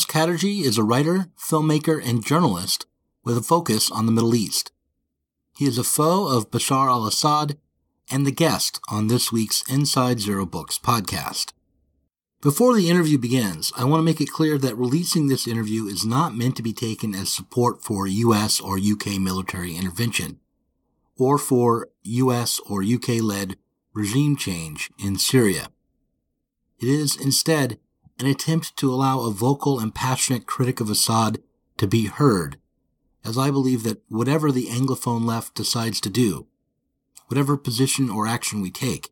Katerji is a writer, filmmaker, and journalist with a focus on the Middle East. He is a foe of Bashar al-Assad and the guest on this week's Inside Zero Books podcast. Before the interview begins, I want to make it clear that releasing this interview is not meant to be taken as support for U.S. or U.K. military intervention, or for U.S. or UK-led regime change in Syria. It is instead an attempt to allow a vocal and passionate critic of Assad to be heard, as I believe that whatever the Anglophone left decides to do, whatever position or action we take,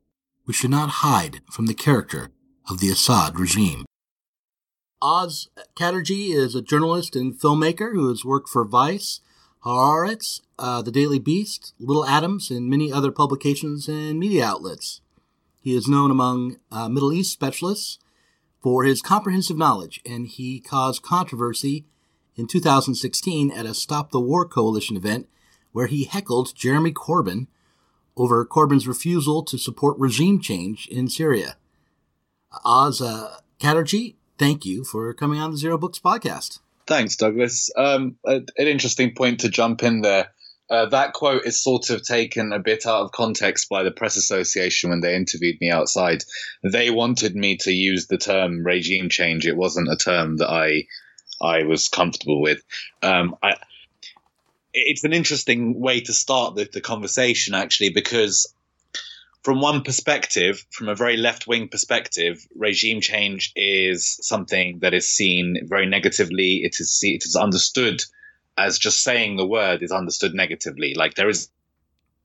we should not hide from the character of the Assad regime. Katerji is a journalist and filmmaker who has worked for Vice, Haaretz, The Daily Beast, Little Atoms, and many other publications and media outlets. He is known among Middle East specialists for his comprehensive knowledge, and he caused controversy in 2016 at a Stop the War Coalition event where he heckled Jeremy Corbyn over Corbyn's refusal to support regime change in Syria. Katerji, thank you for coming on the Zero Books podcast. Thanks, Douglas. An interesting point to jump in there. That quote is sort of taken a bit out of context by the Press Association when they interviewed me outside. They wanted me to use the term regime change. It wasn't a term that I was comfortable with. It's an interesting way to start the conversation, actually, because from one perspective, from a very left-wing perspective, regime change is something that is seen very negatively. It is understood as just saying the word is understood negatively. Like, there is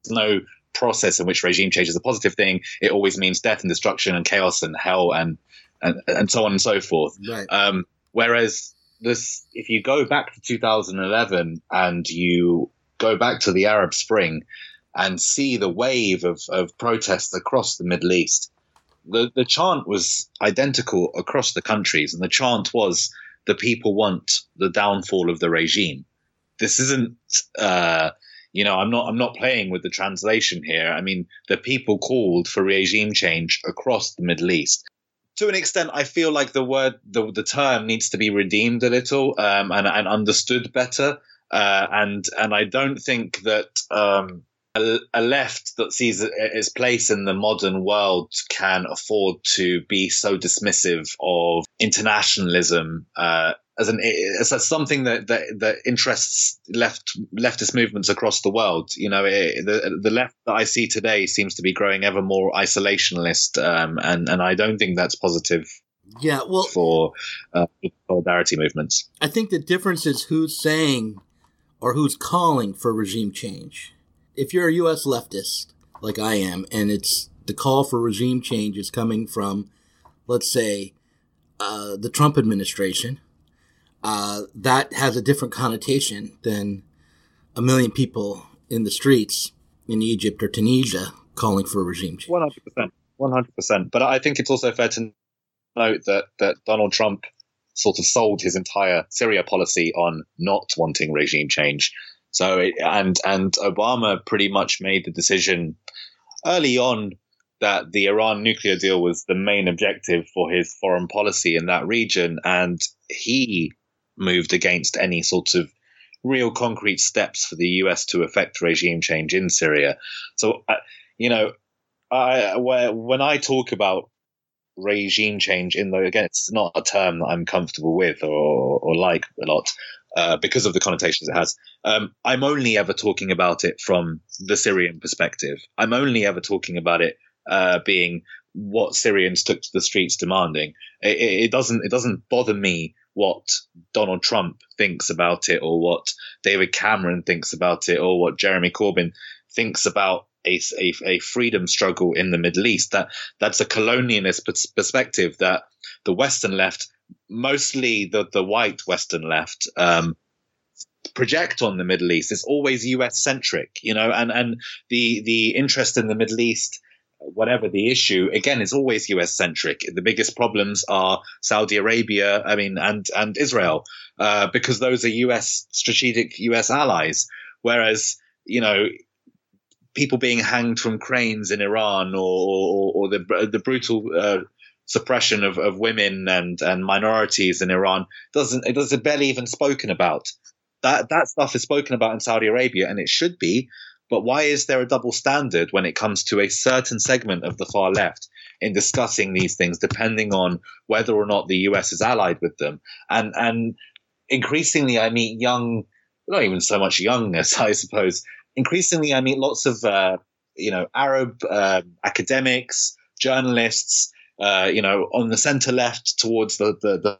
no process in which regime change is a positive thing. It always means death and destruction and chaos and hell and so on and so forth. Right. Whereas if you go back to 2011 and you go back to the Arab Spring and see the wave of protests across the Middle East, the chant was identical across the countries, and the chant was, the people want the downfall of the regime. This isn't, I'm not playing with the translation here. I mean, the people called for regime change across the Middle East. To an extent, I feel like the term needs to be redeemed a little and understood better. And I don't think that a left that sees its place in the modern world can afford to be so dismissive of internationalism as something that interests leftist movements across the world. You know, the left that I see today seems to be growing ever more isolationist, and I don't think that's positive. Yeah, well, for solidarity movements. I think the difference is who's saying or who's calling for regime change. If you're a U.S. leftist, like I am, and it's the call for regime change is coming from, let's say, the Trump administration, that has a different connotation than a million people in the streets in Egypt or Tunisia calling for a regime change. 100%. But I think it's also fair to note that Donald Trump sort of sold his entire Syria policy on not wanting regime change. So, and Obama pretty much made the decision early on that the Iran nuclear deal was the main objective for his foreign policy in that region, and he moved against any sort of real concrete steps for the US to effect regime change in Syria. So, when I talk about regime change, again, it's not a term that I'm comfortable with or like a lot. Because of the connotations it has. I'm only ever talking about it from the Syrian perspective. I'm only ever talking about it being what Syrians took to the streets demanding. It doesn't bother me what Donald Trump thinks about it, or what David Cameron thinks about it, or what Jeremy Corbyn thinks about a freedom struggle in the Middle East. That's a colonialist perspective that the Western left, mostly the white Western left, project on the Middle East. Is always US centric, and the interest in the Middle East whatever the issue, again, it's always US centric. The biggest problems are Saudi Arabia, and Israel, because those are strategic US allies. Whereas, people being hanged from cranes in Iran, or the brutal suppression of women and minorities in Iran doesn't barely even spoken about. That stuff is spoken about in Saudi Arabia, and it should be. But why is there a double standard when it comes to a certain segment of the far left in discussing these things, depending on whether or not the US is allied with them? And increasingly, I meet young, not even so much youngness, I suppose. Increasingly, I meet lots of Arab academics, journalists, on the center left towards the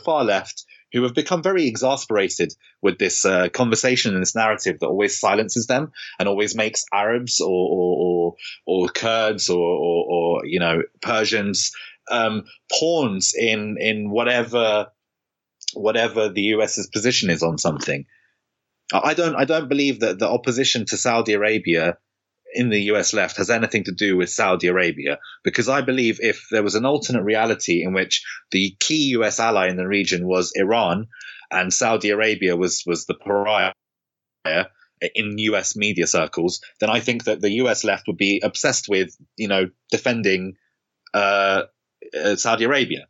far left, who have become very exasperated with this conversation and this narrative that always silences them and always makes Arabs or Kurds or Persians pawns in whatever the US's position is on something. I don't believe that the opposition to Saudi Arabia in the US left has anything to do with Saudi Arabia, because I believe if there was an alternate reality in which the key US ally in the region was Iran and Saudi Arabia was the pariah in US media circles, then I think that the US left would be obsessed with, defending Saudi Arabia.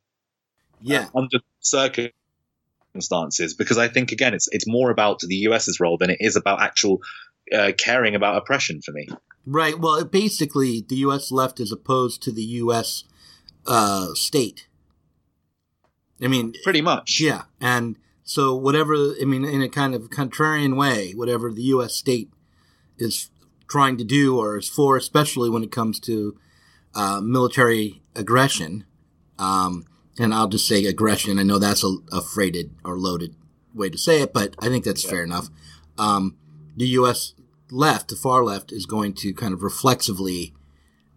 Yeah. Under circumstances, because I think, again, it's more about the US's role than it is about actual caring about oppression for me. Right. Well, basically, the U.S. left is opposed to the U.S. State. I mean, pretty much. Yeah. And so whatever, in a kind of contrarian way, whatever the U.S. state is trying to do or is for, especially when it comes to military aggression, and I'll just say aggression. I know that's a freighted or loaded way to say it, but I think that's fair enough. The U.S. left, the far left, is going to kind of reflexively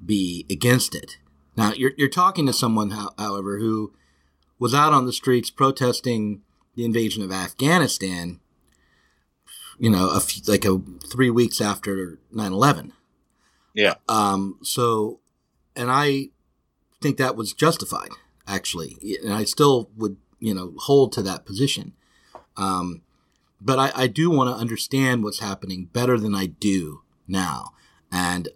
be against it. Now, you're talking to someone, however, who was out on the streets protesting the invasion of Afghanistan, 3 weeks after 9/11. Yeah. So, and I think that was justified, actually, and I still would, hold to that position. But I do want to understand what's happening better than I do now. And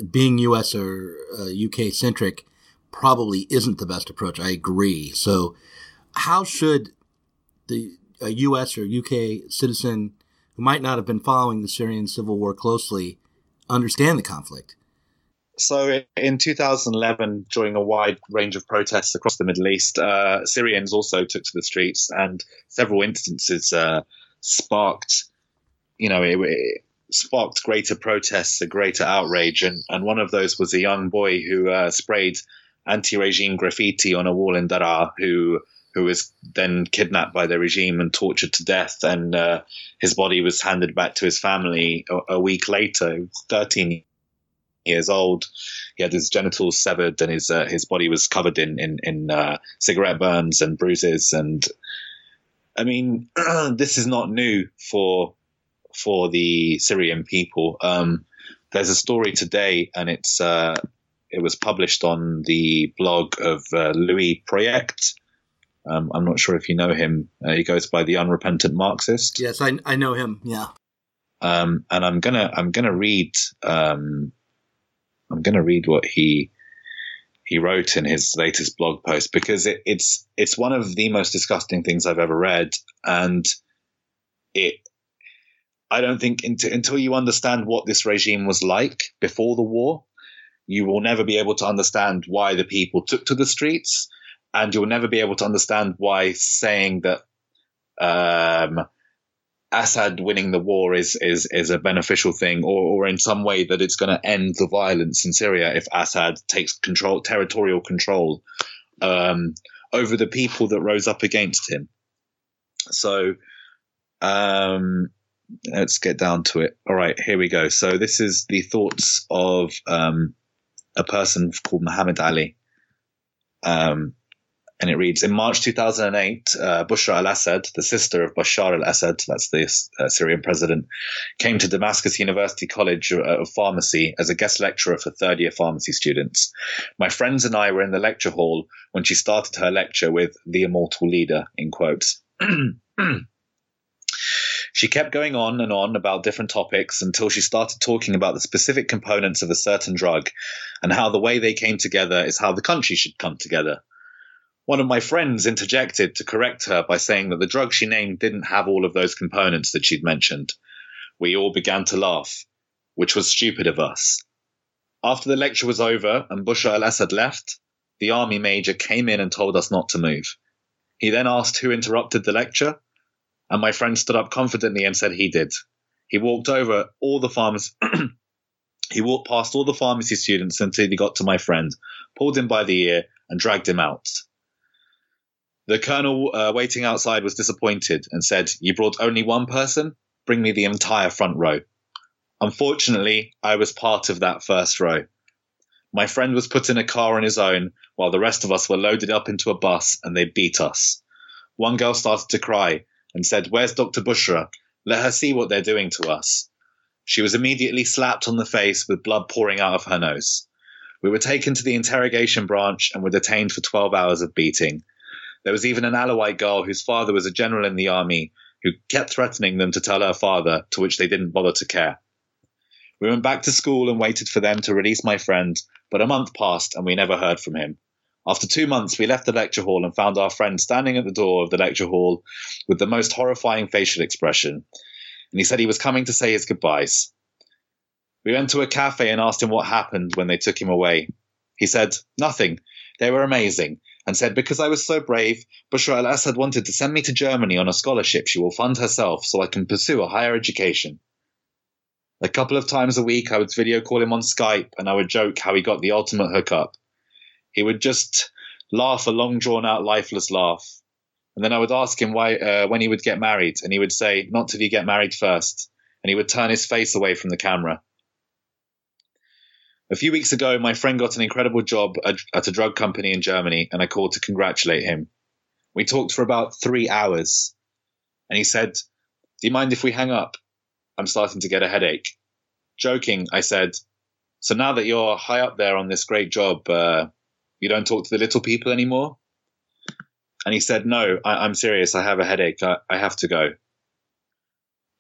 being U.S. or UK centric probably isn't the best approach. I agree. So how should a U.S. or UK citizen who might not have been following the Syrian civil war closely understand the conflict? So in 2011, during a wide range of protests across the Middle East, Syrians also took to the streets, and several instances sparked greater protests, a greater outrage. And one of those was a young boy who sprayed anti-regime graffiti on a wall in Daraa, who was then kidnapped by the regime and tortured to death. And his body was handed back to his family a week later. He was 13 years old. He had his genitals severed, and his body was covered in cigarette burns and bruises. And I mean, this is not new for the Syrian people. There's a story today, and it was published on the blog of Louis Project. I'm not sure if you know him. He goes by the Unrepentant Marxist. Yes, I know him. Yeah. And I'm gonna read what he wrote in his latest blog post, because it's one of the most disgusting things I've ever read, and I don't think until you understand what this regime was like before the war, you will never be able to understand why the people took to the streets, and you'll never be able to understand why saying that Assad winning the war is a beneficial thing, or in some way that it's going to end the violence in Syria if Assad takes territorial control over the people that rose up against him. So let's get down to it. All right, here we go. So this is the thoughts of a person called Muhammad Ali. And it reads, in March 2008, Bashar al-Assad, the sister of Bashar al-Assad, that's the Syrian president, came to Damascus University College of Pharmacy as a guest lecturer for third-year pharmacy students. My friends and I were in the lecture hall when she started her lecture with the immortal leader, in quotes. She kept going on and on about different topics until she started talking about the specific components of a certain drug and how the way they came together is how the country should come together. One of my friends interjected to correct her by saying that the drug she named didn't have all of those components that she'd mentioned. We all began to laugh, which was stupid of us. After the lecture was over and Bashar al-Assad left, the army major came in and told us not to move. He then asked who interrupted the lecture, and my friend stood up confidently and said he did. He walked over all the farmers. He walked past all the pharmacy students until he got to my friend, pulled him by the ear, and dragged him out. The colonel waiting outside was disappointed and said, "You brought only one person? Bring me the entire front row." Unfortunately, I was part of that first row. My friend was put in a car on his own, while the rest of us were loaded up into a bus, and they beat us. One girl started to cry and said, "Where's Dr. Bushra? Let her see what they're doing to us." She was immediately slapped on the face with blood pouring out of her nose. We were taken to the interrogation branch and were detained for 12 hours of beating. There was even an Alawite girl whose father was a general in the army who kept threatening them to tell her father, to which they didn't bother to care. We went back to school and waited for them to release my friend, but a month passed and we never heard from him. After 2 months, we left the lecture hall and found our friend standing at the door of the lecture hall with the most horrifying facial expression, and he said he was coming to say his goodbyes. We went to a cafe and asked him what happened when they took him away. He said, "Nothing. They were amazing," and said, "Because I was so brave, Bashar al-Assad wanted to send me to Germany on a scholarship she will fund herself so I can pursue a higher education." A couple of times a week, I would video call him on Skype and I would joke how he got the ultimate hookup. He would just laugh a long, drawn-out, lifeless laugh. And then I would ask him when he would get married, and he would say, "Not till you get married first." And he would turn his face away from the camera. A few weeks ago, my friend got an incredible job at a drug company in Germany, and I called to congratulate him. We talked for about 3 hours, and he said, "Do you mind if we hang up? I'm starting to get a headache." Joking, I said, "So now that you're high up there on this great job, you don't talk to the little people anymore?" And he said, "No, I'm serious. I have a headache. I have to go."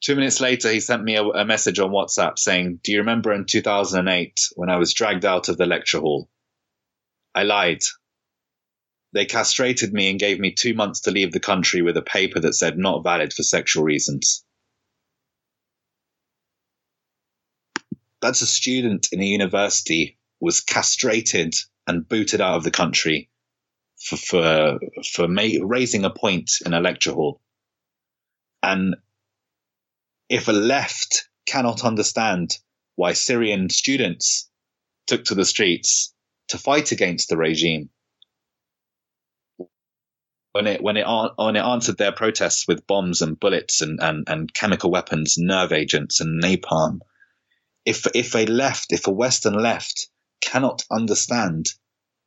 2 minutes later, he sent me a message on WhatsApp saying, "Do you remember in 2008 when I was dragged out of the lecture hall? I lied. They castrated me and gave me 2 months to leave the country with a paper that said not valid for sexual reasons." That's a student in a university was castrated and booted out of the country for raising a point in a lecture hall. And if a left cannot understand why Syrian students took to the streets to fight against the regime, when it answered their protests with bombs and bullets and chemical weapons, nerve agents and napalm, if a Western left cannot understand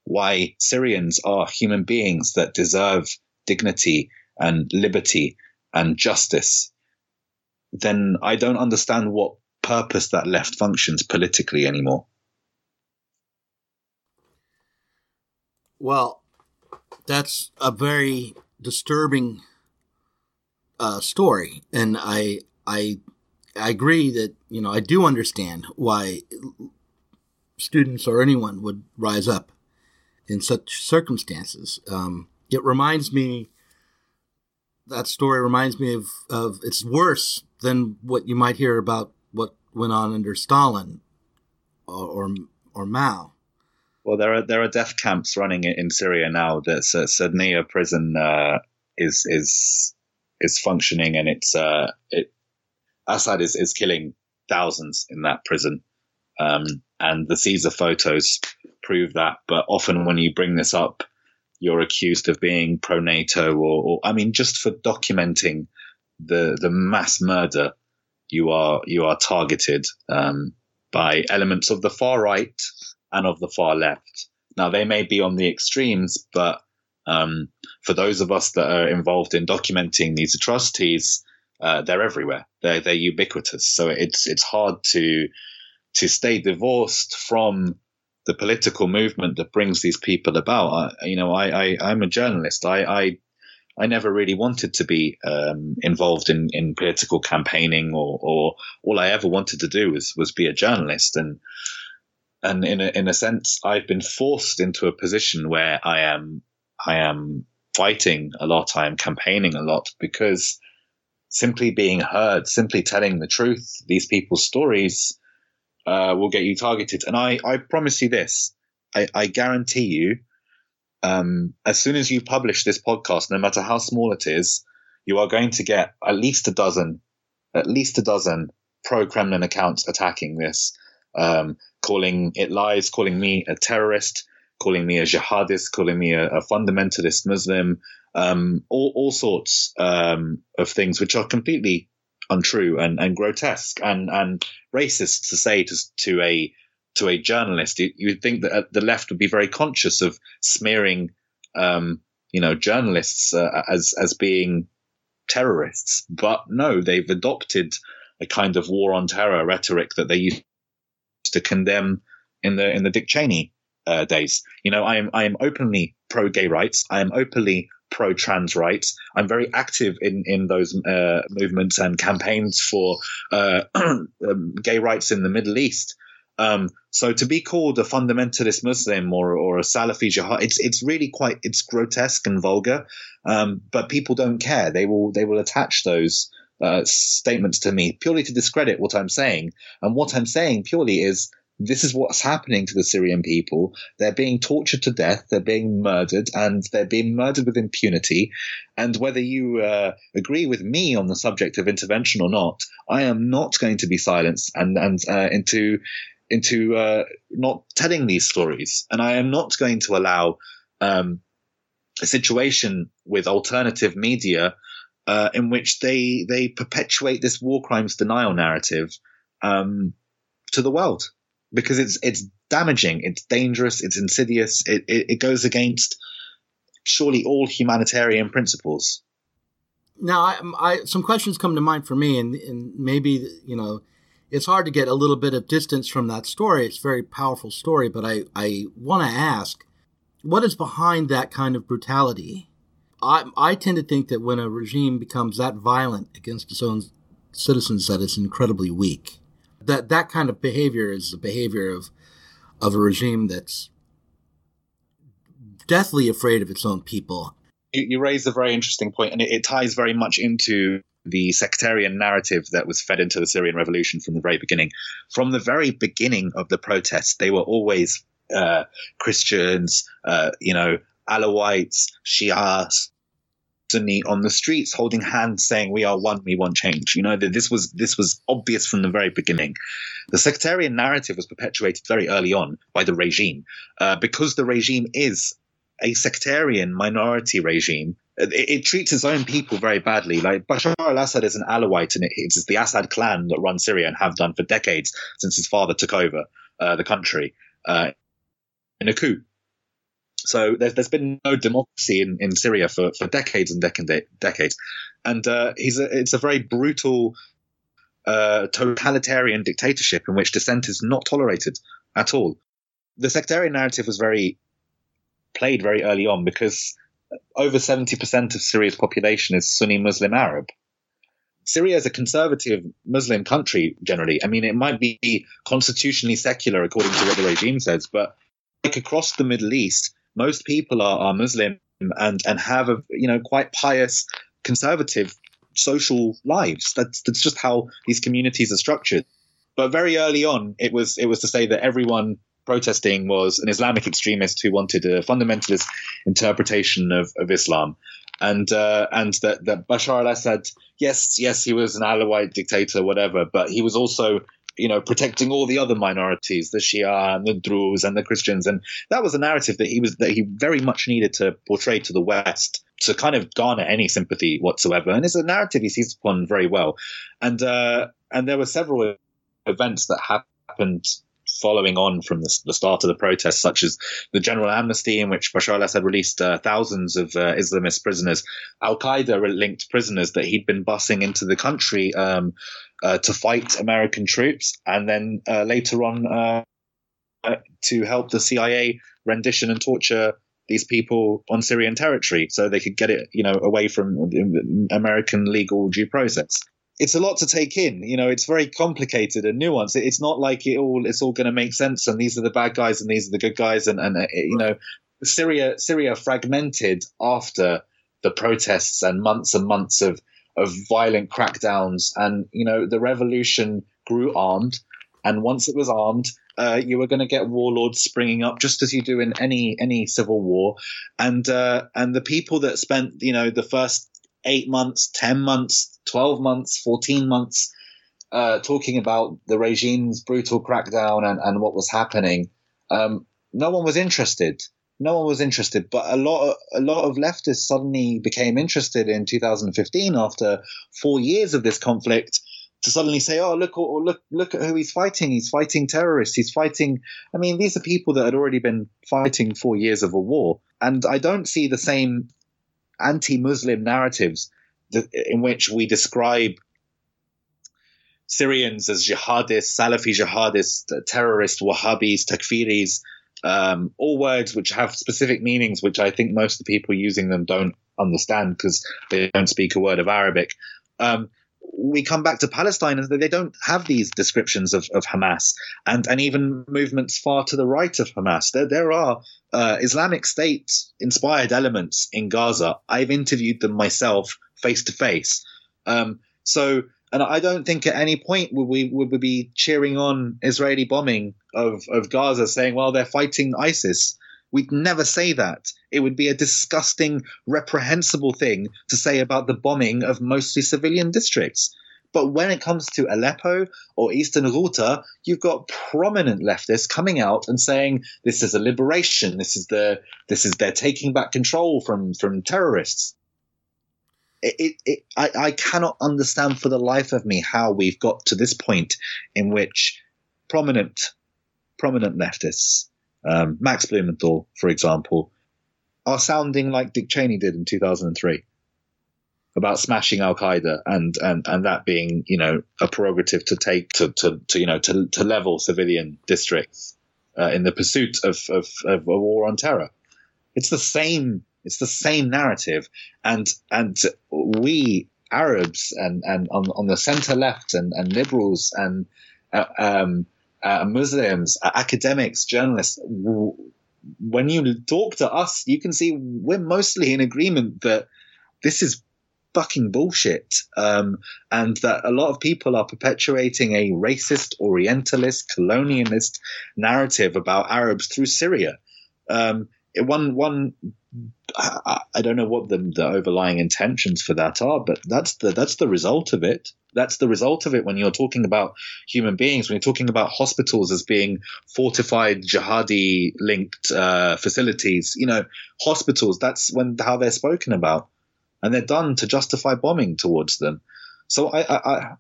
why Syrians are human beings that deserve dignity and liberty and justice, then I don't understand what purpose that left functions politically anymore. Well, that's a very disturbing story, and I agree that, I do understand why students or anyone would rise up in such circumstances. That story reminds me of it's worse than what you might hear about what went on under Stalin or Mao. Well, there are death camps running in Syria now. The Sadnaya prison is functioning, and Assad is killing thousands in that prison, and the Caesar photos prove that. But often when you bring this up, you're accused of being pro-NATO, or just for documenting the mass murder. You are targeted by elements of the far right and of the far left. Now, they may be on the extremes, but For those of us that are involved in documenting these atrocities, they're everywhere. They're ubiquitous. So it's hard to stay divorced from the political movement that brings these people about. I'm a journalist. I never really wanted to be involved in political campaigning, or all I ever wanted to do was be a journalist. And in a sense, I've been forced into a position where I am fighting a lot. I am campaigning a lot, because simply being heard, simply telling the truth, these people's stories will get you targeted. And I promise you this, I guarantee you, as soon as you publish this podcast, no matter how small it is, you are going to get at least a dozen pro-Kremlin accounts attacking this, calling it lies, calling me a terrorist, calling me a jihadist, calling me a fundamentalist Muslim, all sorts of things which are completely untrue and grotesque and racist to say to a journalist. You would think that the left would be very conscious of smearing, journalists as being terrorists, but no, they've adopted a kind of war on terror rhetoric that they used to condemn in the Dick Cheney days. I am openly pro-gay rights. I am openly pro-trans rights. I'm very active in those movements and campaigns for gay rights in the Middle East. So to be called a fundamentalist Muslim or a Salafi jihad, it's really it's grotesque and vulgar. But people don't care. They will attach those statements to me purely to discredit what I'm saying. And what I'm saying purely is, this is what's happening to the Syrian people. They're being tortured to death. They're being murdered, and they're being murdered with impunity. And whether you agree with me on the subject of intervention or not, I am not going to be silenced and into not telling these stories. And I am not going to allow a situation with alternative media in which they perpetuate this war crimes denial narrative to the world. Because it's damaging, it's dangerous, it's insidious, it goes against surely all humanitarian principles. Now, some questions come to mind for me, and maybe, it's hard to get a little bit of distance from that story. It's a very powerful story, but I want to ask, what is behind that kind of brutality? I tend to think that when a regime becomes that violent against its own citizens, that it's incredibly weak. That kind of behavior is the behavior of a regime that's deathly afraid of its own people. You raise a very interesting point, and it ties very much into the sectarian narrative that was fed into the Syrian revolution from the very beginning. From the very beginning of the protests, they were always Christians, Alawites, Shias, Sunni on the streets holding hands saying, we are one, we want change. That this was obvious from the very beginning. The sectarian narrative was perpetuated very early on by the regime, because the regime is a sectarian minority regime. It treats its own people very badly. Like Bashar al-Assad is an Alawite, and it's the Assad clan that run Syria and have done for decades since his father took over the country in a coup. So there's been no democracy in Syria for decades and decades. And it's a very brutal totalitarian dictatorship in which dissent is not tolerated at all. The sectarian narrative was played very early on because over 70% of Syria's population is Sunni Muslim Arab. Syria is a conservative Muslim country generally. I mean, it might be constitutionally secular according to what the regime says, but like across the Middle East, most people are Muslim and have quite pious, conservative social lives. That's just how these communities are structured. But very early on, it was to say that everyone protesting was an Islamic extremist who wanted a fundamentalist interpretation of Islam, and that Bashar al-Assad, yes, he was an Alawite dictator, whatever, but he was also protecting all the other minorities, the Shia and the Druze and the Christians. And that was a narrative that he very much needed to portray to the West to kind of garner any sympathy whatsoever. And it's a narrative he seized upon very well. And there were several events that happened following on from the start of the protests, such as the general amnesty in which Bashar al-Assad released thousands of Islamist prisoners, al-Qaeda-linked prisoners that he'd been busing into the country to fight American troops, and then later on to help the CIA rendition and torture these people on Syrian territory so they could get it, away from American legal due process. It's a lot to take in. It's very complicated and nuanced. It's not like it's all going to make sense and these are the bad guys and these are the good guys. And Syria fragmented after the protests and months of violent crackdowns. And, the revolution grew armed. And once it was armed, you were going to get warlords springing up, just as you do in any civil war. And the people that spent, the first 8 months, 10 months, 12 months, 14 months talking about the regime's brutal crackdown and what was happening, no one was interested. No one was interested. But a lot of leftists suddenly became interested in 2015 after 4 years of this conflict, to suddenly say, oh, look at who he's fighting. He's fighting terrorists. He's fighting. I mean, these are people that had already been fighting 4 years of a war. And I don't see the same anti-Muslim narratives in which we describe Syrians as jihadists, Salafi jihadists, terrorists, Wahhabis, Takfiris, all words which have specific meanings, which I think most of the people using them don't understand because they don't speak a word of Arabic. We come back to Palestine and they don't have these descriptions of Hamas and even movements far to the right of Hamas. There are Islamic State inspired elements in Gaza. I've interviewed them myself face to face. And I don't think at any point would we be cheering on Israeli bombing of Gaza saying, well, they're fighting ISIS. We'd never say that. It would be a disgusting, reprehensible thing to say about the bombing of mostly civilian districts. But when it comes to Aleppo or Eastern Ghouta, you've got prominent leftists coming out and saying this is a liberation. This is they're taking back control from terrorists. I cannot understand for the life of me how we've got to this point in which prominent leftists, Max Blumenthal, for example, are sounding like Dick Cheney did in 2003 about smashing Al-Qaeda and that being, a prerogative to take to level civilian districts in the pursuit of a war on terror. It's the same narrative, and we Arabs and on the center left and liberals and Muslims, academics, journalists, when you talk to us, you can see we're mostly in agreement that this is fucking bullshit, and that a lot of people are perpetuating a racist, orientalist, colonialist narrative about Arabs through Syria. I don't know what the overlying intentions for that are, but that's the result of it. That's the result of it when you're talking about human beings, when you're talking about hospitals as being fortified jihadi-linked facilities. Hospitals, that's how they're spoken about. And they're done to justify bombing towards them. So I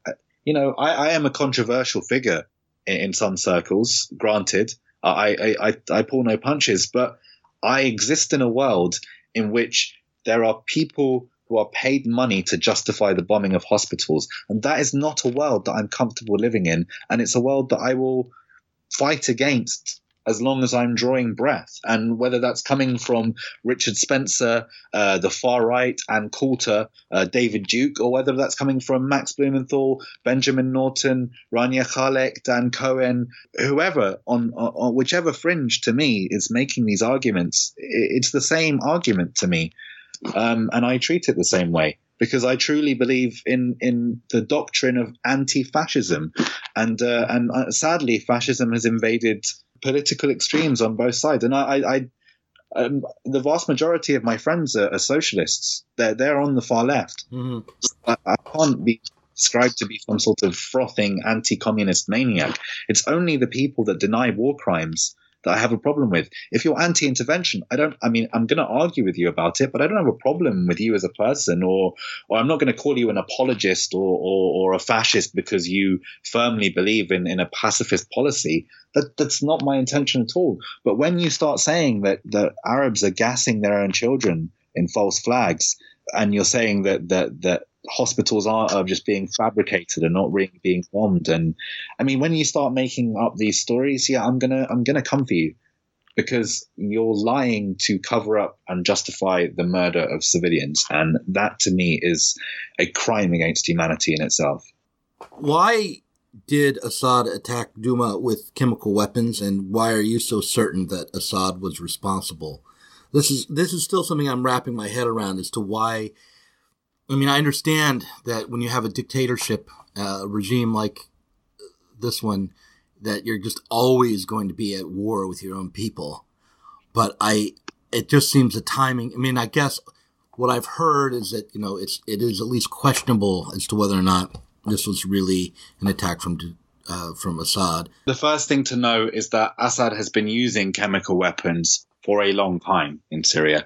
am a controversial figure in some circles, granted. I pull no punches, but I exist in a world in which there are people who are paid money to justify the bombing of hospitals. And that is not a world that I'm comfortable living in. And it's a world that I will fight against as long as I'm drawing breath. And whether that's coming from Richard Spencer, the far right, and Coulter, David Duke, or whether that's coming from Max Blumenthal, Benjamin Norton, Rania Khalek, Dan Cohen, whoever on whichever fringe to me is making these arguments, it's the same argument to me. And I treat it the same way, because I truly believe in the doctrine of anti-fascism. And sadly, fascism has invaded political extremes on both sides. And the vast majority of my friends are socialists. They're on the far left. Mm-hmm. I can't be described to be some sort of frothing anti-communist maniac. It's only the people that deny war crimes that I have a problem with. If you're anti-intervention, I'm going to argue with you about it, but I don't have a problem with you as a person, or I'm not going to call you an apologist or a fascist because you firmly believe in a pacifist policy. That's not my intention at all. But when you start saying that the Arabs are gassing their own children in false flags, and you're saying that hospitals are just being fabricated and not really being bombed, and I mean, when you start making up these stories, I'm gonna come for you, because you're lying to cover up and justify the murder of civilians, and that to me is a crime against humanity in itself. Why did Assad attack Douma with chemical weapons, and why are you so certain that Assad was responsible? This is still something I'm wrapping my head around as to why. I mean, I understand that when you have a dictatorship regime like this one, that you're just always going to be at war with your own people. But it just seems the timing. I mean, I guess what I've heard is that, it is at least questionable as to whether or not this was really an attack from Assad. The first thing to know is that Assad has been using chemical weapons for a long time in Syria.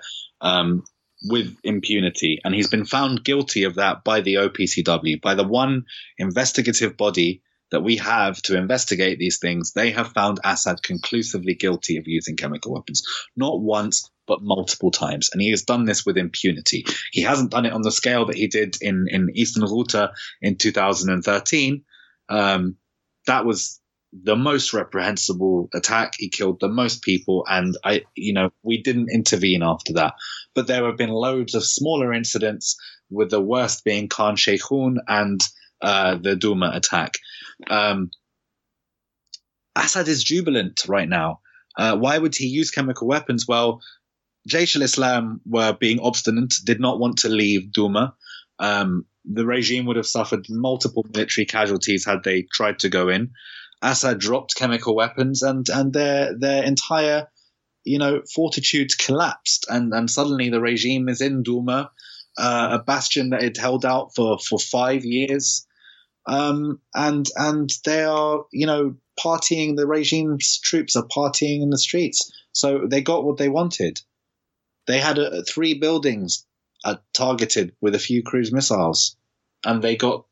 With impunity, and he's been found guilty of that by the OPCW, by the one investigative body that we have to investigate these things. They have found Assad conclusively guilty of using chemical weapons, not once, but multiple times. And he has done this with impunity. He hasn't done it on the scale that he did in Eastern Ghouta in 2013. That was the most reprehensible attack. He killed the most people, and we didn't intervene after that. But there have been loads of smaller incidents, with the worst being Khan Sheikhoun and the Douma attack. Assad is jubilant right now. Why would he use chemical weapons? Well, Jaish al-Islam were being obstinate, did not want to leave Douma. The regime would have suffered multiple military casualties had they tried to go in. Assad dropped chemical weapons, and their entire fortitude collapsed, and suddenly the regime is in Douma, a bastion that it held out for 5 years, and they are partying. The regime's troops are partying in the streets, so they got what they wanted. They had 3 buildings targeted with a few cruise missiles, and they got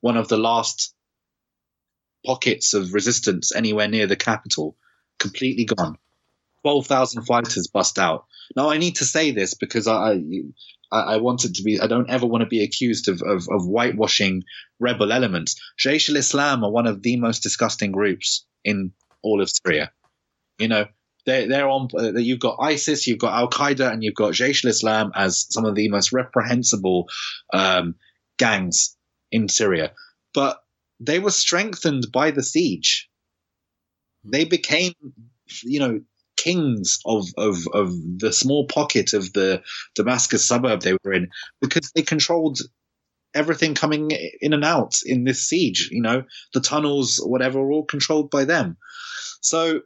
one of the last pockets of resistance anywhere near the capital completely gone. 12,000 fighters bust out. Now, I need to say this because I want it to be. I don't ever want to be accused of whitewashing rebel elements. Jaish al-Islam are one of the most disgusting groups in all of Syria. They're on. You've got ISIS, you've got Al Qaeda, and you've got Jaish al-Islam as some of the most reprehensible gangs in Syria. But they were strengthened by the siege. They became, kings of the small pocket of the Damascus suburb they were in, because they controlled everything coming in and out in this siege. The tunnels, whatever, were all controlled by them. So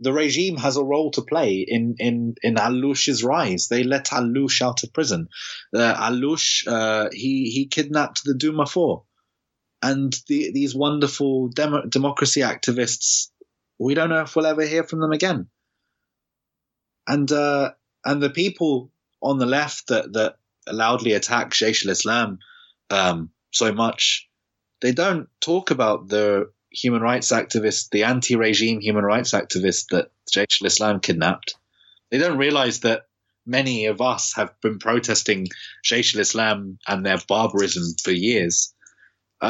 the regime has a role to play in al-Lush's rise. They let al-Lush out of prison. Al-Lush, he kidnapped the Douma 4. And these wonderful democracy activists, we don't know if we'll ever hear from them again. And the people on the left that loudly attack Jaish al-Islam so much, they don't talk about the human rights activists, the anti-regime human rights activists that Jaish al-Islam kidnapped. They don't realize that many of us have been protesting Jaish al-Islam and their barbarism for years.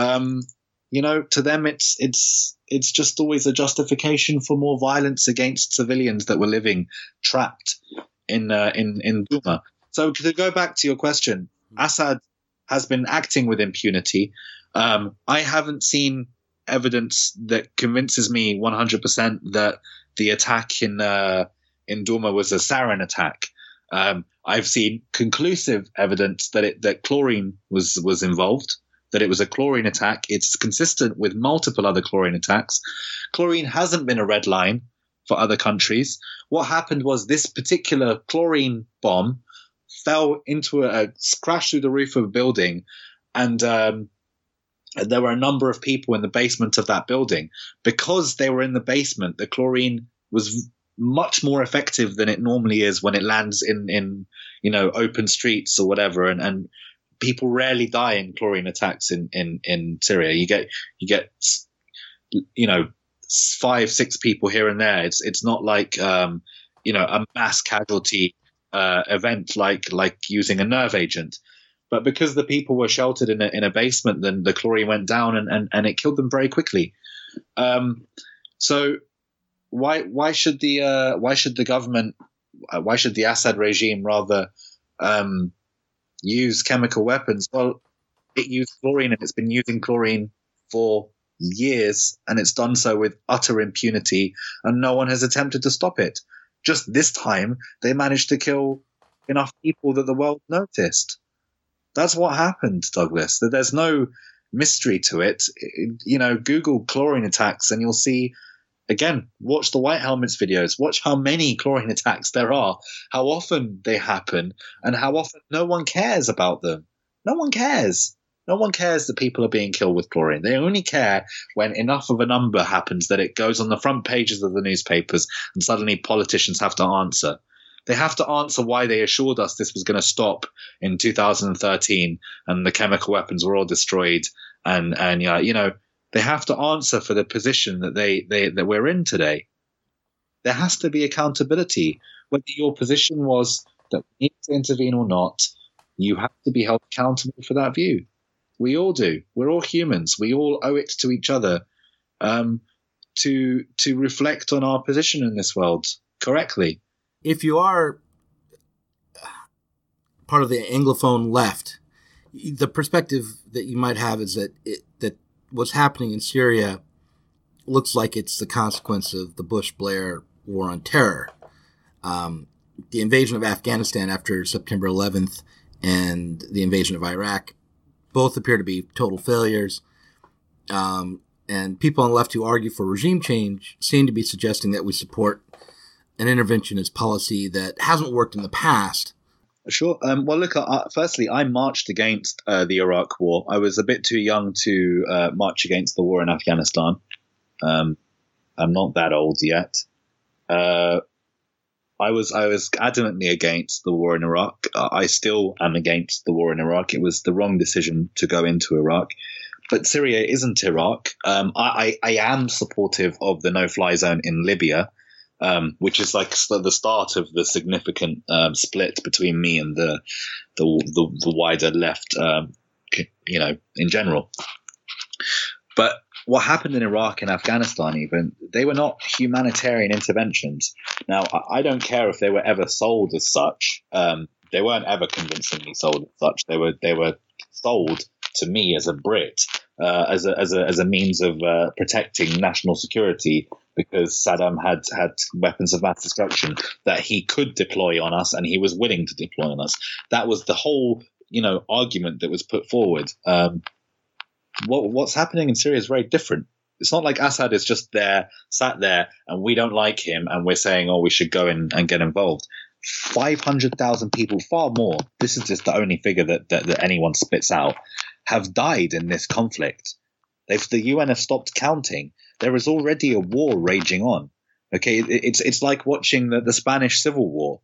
To them, it's just always a justification for more violence against civilians that were living trapped in Douma. So to go back to your question, Assad has been acting with impunity. I haven't seen evidence that convinces me 100% that the attack in Douma was a sarin attack. I've seen conclusive evidence that chlorine was involved, that it was a chlorine attack. It's consistent with multiple other chlorine attacks. Chlorine hasn't been a red line for other countries. What happened was this particular chlorine bomb crashed through the roof of a building, and And there were a number of people in the basement of that building. Because they were in the basement, the chlorine was much more effective than it normally is when it lands in open streets or whatever. And people rarely die in chlorine attacks in Syria. You get 5-6 people here and there. It's not like a mass casualty event like using a nerve agent. But because the people were sheltered in a basement, then the chlorine went down and it killed them very quickly. So why should the government, why should the Assad regime rather use chemical weapons? Well, it used chlorine, and it's been using chlorine for years, and it's done so with utter impunity, and no one has attempted to stop it. Just this time, they managed to kill enough people that the world noticed. That's what happened, Douglas. There's no mystery to it. Google chlorine attacks and you'll see, again, watch the White Helmets videos. Watch how many chlorine attacks there are, how often they happen, and how often no one cares about them. No one cares. No one cares that people are being killed with chlorine. They only care when enough of a number happens that it goes on the front pages of the newspapers and suddenly politicians have to answer. They have to answer why they assured us this was going to stop in 2013 and the chemical weapons were all destroyed. And they have to answer for the position that that we're in today. There has to be accountability. Whether your position was that we need to intervene or not, you have to be held accountable for that view. We all do. We're all humans. We all owe it to each other to reflect on our position in this world correctly. If you are part of the Anglophone left, the perspective that you might have is that what's happening in Syria looks like it's the consequence of the Bush-Blair war on terror. The invasion of Afghanistan after September 11th and the invasion of Iraq both appear to be total failures. And people on the left who argue for regime change seem to be suggesting that we support an interventionist policy that hasn't worked in the past. Sure. Well, look, firstly, I marched against the Iraq war. I was a bit too young to march against the war in Afghanistan. I'm not that old yet. I was adamantly against the war in Iraq. I still am against the war in Iraq. It was the wrong decision to go into Iraq. But Syria isn't Iraq. I am supportive of the no-fly zone in Libya. Which is like the start of the significant split between me and the wider left, in general. But what happened in Iraq and Afghanistan, even, they were not humanitarian interventions. Now, I don't care if they were ever sold as such. They weren't ever convincingly sold as such. They were sold to me as a Brit, as a means of protecting national security, because Saddam had weapons of mass destruction that he could deploy on us, and he was willing to deploy on us. That was the whole, argument that was put forward. What's happening in Syria is very different. It's not like Assad is just there, sat there, and we don't like him, and we're saying, oh, we should go in and get involved. 500,000 people, far more, this is just the only figure that anyone spits out, have died in this conflict. The UN have stopped counting. There is already a war raging on. Okay, it's like watching the Spanish Civil War.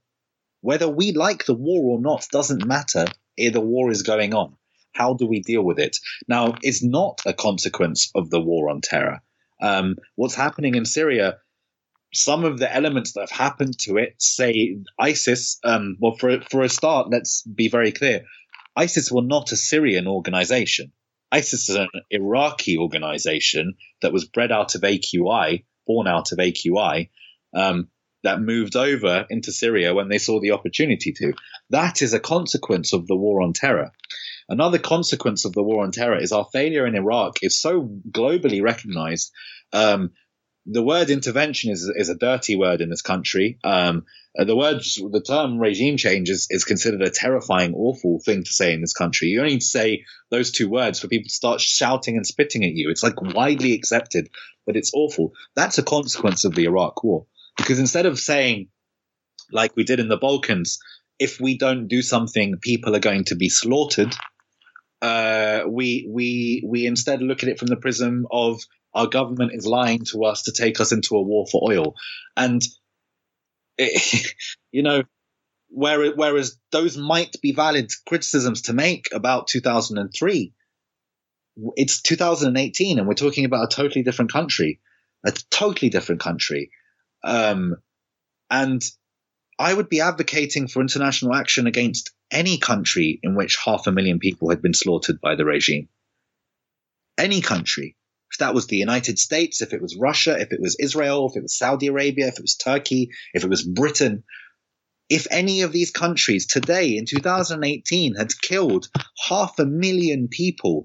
Whether we like the war or not doesn't matter. The war is going on. How do we deal with it? Now, it's not a consequence of the war on terror. What's happening in Syria, some of the elements that have happened to it, say ISIS, well, for a start, let's be very clear. ISIS were not a Syrian organization. ISIS is an Iraqi organization that was bred out of AQI, born out of AQI, that moved over into Syria when they saw the opportunity to. That is a consequence of the war on terror. Another consequence of the war on terror is our failure in Iraq is so globally recognized. The word intervention is a dirty word in this country. The term regime change is considered a terrifying, awful thing to say in this country. You only need to say those two words for people to start shouting and spitting at you. It's like widely accepted, but it's awful. That's a consequence of the Iraq war. Because instead of saying, like we did in the Balkans, if we don't do something, people are going to be slaughtered, we instead look at it from the prism of our government is lying to us to take us into a war for oil, and you know, whereas those might be valid criticisms to make about 2003. It's 2018, and we're talking about a totally different country, and I would be advocating for international action against any country in which 500,000 people had been slaughtered by the regime. Any country. If that was the United States, if it was Russia, if it was Israel, if it was Saudi Arabia, if it was Turkey, if it was Britain. If any of these countries today in 2018 had killed 500,000 people,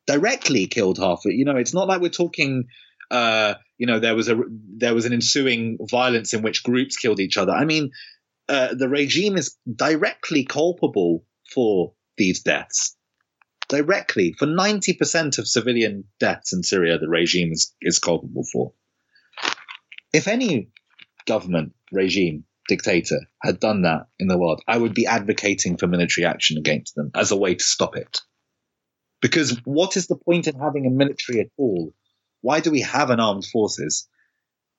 directly killed it's not like we're talking there was an ensuing violence in which groups killed each other. I mean, the regime is directly culpable for these deaths. Directly. For 90% of civilian deaths in Syria, the regime is culpable for. If any government, regime, dictator had done that in the world, I would be advocating for military action against them as a way to stop it. Because what is the point in having a military at all? Why do we have an armed forces?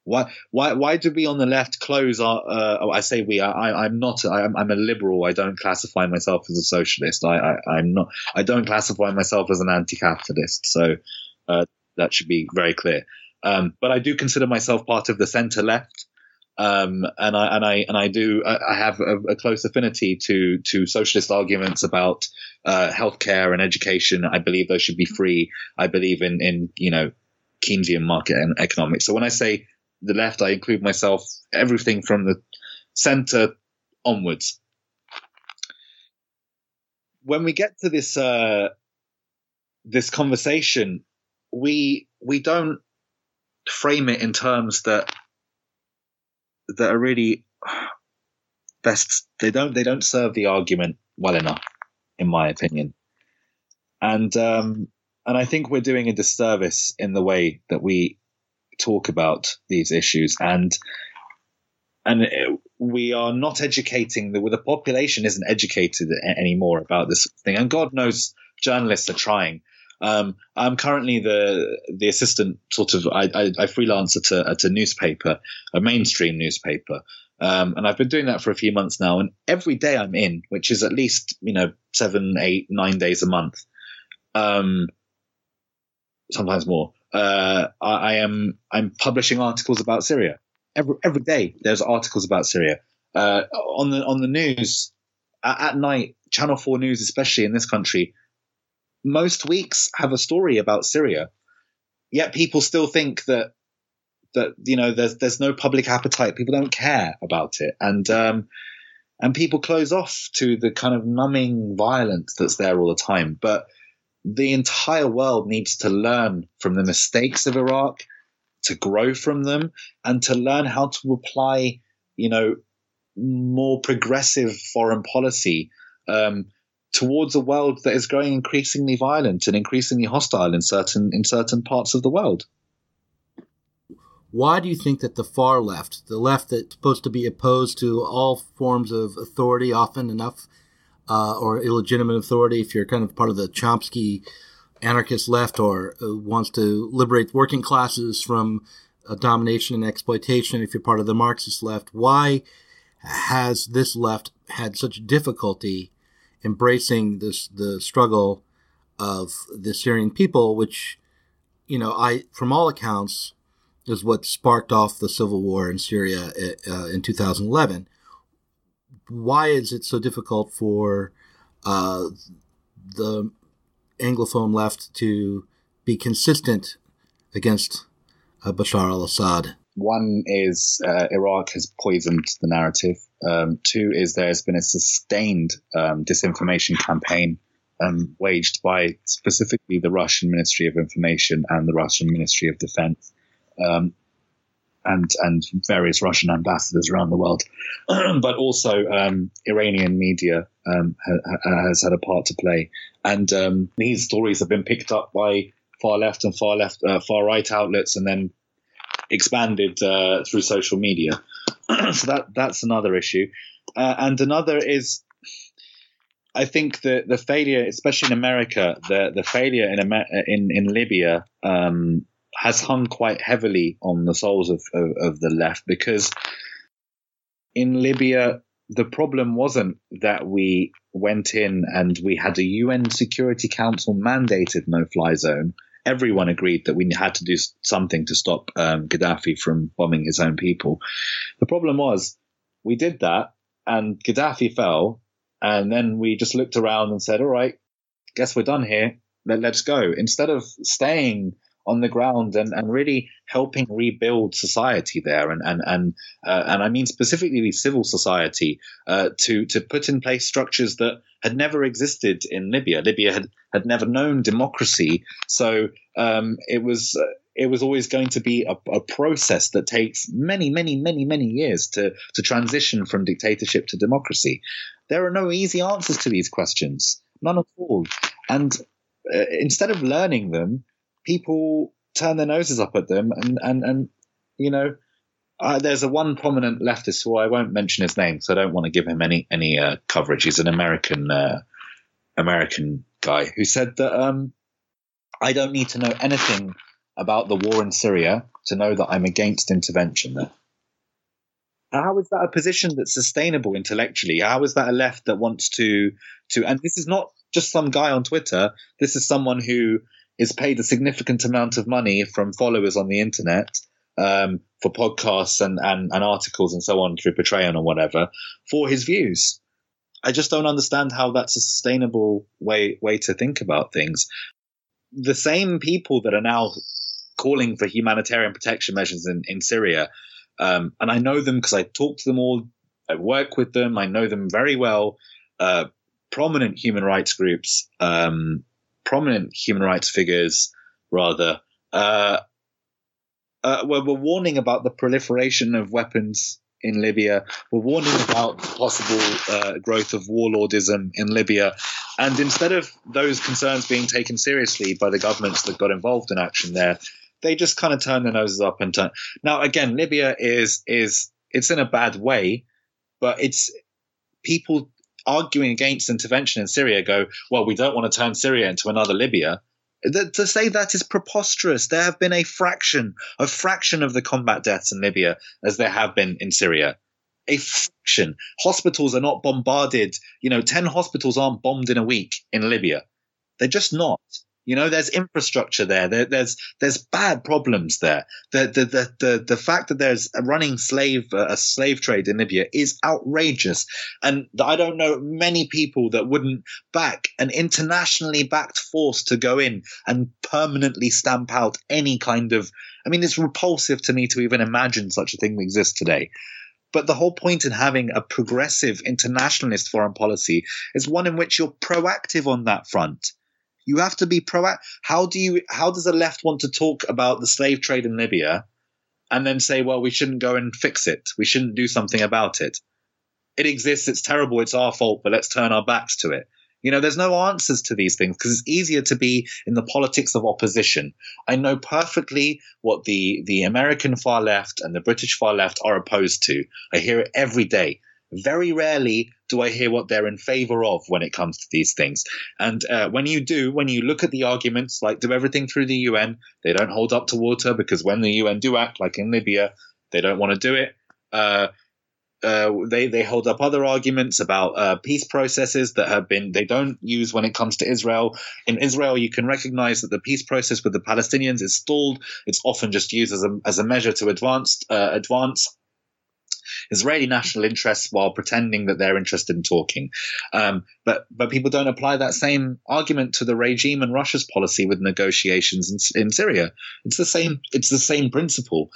Why do we on the left close our? I say we. I'm not. I'm a liberal. I don't classify myself as a socialist. I'm not. I don't classify myself as an anti-capitalist. So that should be very clear. But I do consider myself part of the centre left. And I have a close affinity to socialist arguments about healthcare and education. I believe those should be free. I believe in Keynesian market and economics. So when I say the left, I include myself, everything from the center onwards. When we get to this this conversation, we don't frame it in terms that are really best. They don't serve the argument well enough, in my opinion. And I think we're doing a disservice in the way that we talk about these issues, and we are not educating the population isn't educated anymore about this thing. And God knows journalists are trying. I'm currently the assistant I freelance at a newspaper, a mainstream newspaper. And I've been doing that for a few months now. And every day I'm in, which is at least, 7, 8, 9 days a month. Sometimes more. I'm publishing articles about Syria. Every day there's articles about Syria. On the news at night, Channel 4 News, especially in this country, most weeks have a story about Syria. Yet people still think that there's no public appetite. People don't care about it, and people close off to the kind of numbing violence that's there all the time. But the entire world needs to learn from the mistakes of Iraq, to grow from them, and to learn how to apply, more progressive foreign policy towards a world that is growing increasingly violent and increasingly hostile in certain parts of the world. Why do you think that the far left, the left that's supposed to be opposed to all forms of authority, often enough, or illegitimate authority, if you're kind of part of the Chomsky anarchist left, or wants to liberate working classes from domination and exploitation, if you're part of the Marxist left, why has this left had such difficulty embracing the struggle of the Syrian people, which, from all accounts, is what sparked off the civil war in Syria in 2011. Why is it so difficult for the Anglophone left to be consistent against Bashar al-Assad? One is Iraq has poisoned the narrative. Two is there's been a sustained disinformation campaign waged by specifically the Russian Ministry of Information and the Russian Ministry of Defense, and various Russian ambassadors around the world. But also Iranian media has had a part to play. And these stories have been picked up by far right outlets and then expanded through social media. So that's another issue. And another is, I think the failure, especially in America, the failure in Libya has hung quite heavily on the souls of the left, because in Libya the problem wasn't that we went in and we had a UN Security Council mandated no-fly zone. Everyone agreed that we had to do something to stop Gaddafi from bombing his own people. The problem was we did that and Gaddafi fell, and then we just looked around and said, all right, guess we're done here. Let's go. Instead of staying on the ground and really helping rebuild society there, and I mean specifically civil society, to put in place structures that had never existed in Libya. Libya had never known democracy, so it was always going to be a process that takes many years to transition from dictatorship to democracy. There are no easy answers to these questions, none at all. And instead of learning them, people turn their noses up at them. And you know, there's one prominent leftist who I won't mention his name, so I don't want to give him any coverage. He's an American guy who said that I don't need to know anything about the war in Syria to know that I'm against intervention there. How is that a position that's sustainable intellectually? How is that a left that wants to and this is not just some guy on Twitter. This is someone who is paid a significant amount of money from followers on the internet for podcasts and articles and so on through Patreon or whatever for his views. I just don't understand how that's a sustainable way to think about things. The same people that are now calling for humanitarian protection measures in Syria, and I know them because I talk to them all, I work with them, I know them very well, prominent human rights groups, prominent human rights figures, rather, we're warning about the proliferation of weapons in Libya. We're warning about possible growth of warlordism in Libya. And instead of those concerns being taken seriously by the governments that got involved in action there, they just kind of turn their noses up and turn. Now, again, Libya is it's in a bad way, but it's people arguing against intervention in Syria go, well, we don't want to turn Syria into another Libya. To say that is preposterous. There have been a fraction of the combat deaths in Libya as there have been in Syria. A fraction. Hospitals are not bombarded. 10 hospitals aren't bombed in a week in Libya. They're just not. There's infrastructure there. There's bad problems there. The fact that there's a running a slave trade in Libya is outrageous. And I don't know many people that wouldn't back an internationally backed force to go in and permanently stamp out any kind of. I mean, it's repulsive to me to even imagine such a thing exists today. But the whole point in having a progressive internationalist foreign policy is one in which you're proactive on that front. You have to be proactive. How does the left want to talk about the slave trade in Libya and then say, well, we shouldn't go and fix it. We shouldn't do something about it. It exists. It's terrible. It's our fault, but let's turn our backs to it. There's no answers to these things because it's easier to be in the politics of opposition. I know perfectly what the American far left and the British far left are opposed to. I hear it every day. Very rarely do I hear what they're in favor of when it comes to these things. And when you look at the arguments, like do everything through the UN, they don't hold up to water because when the UN do act, like in Libya, they don't want to do it. They hold up other arguments about peace processes that they don't use when it comes to Israel. In Israel, you can recognize that the peace process with the Palestinians is stalled. It's often just used as a measure to advance Israeli national interests while pretending that they're interested in talking. But people don't apply that same argument to the regime and Russia's policy with negotiations in Syria. It's the same principle.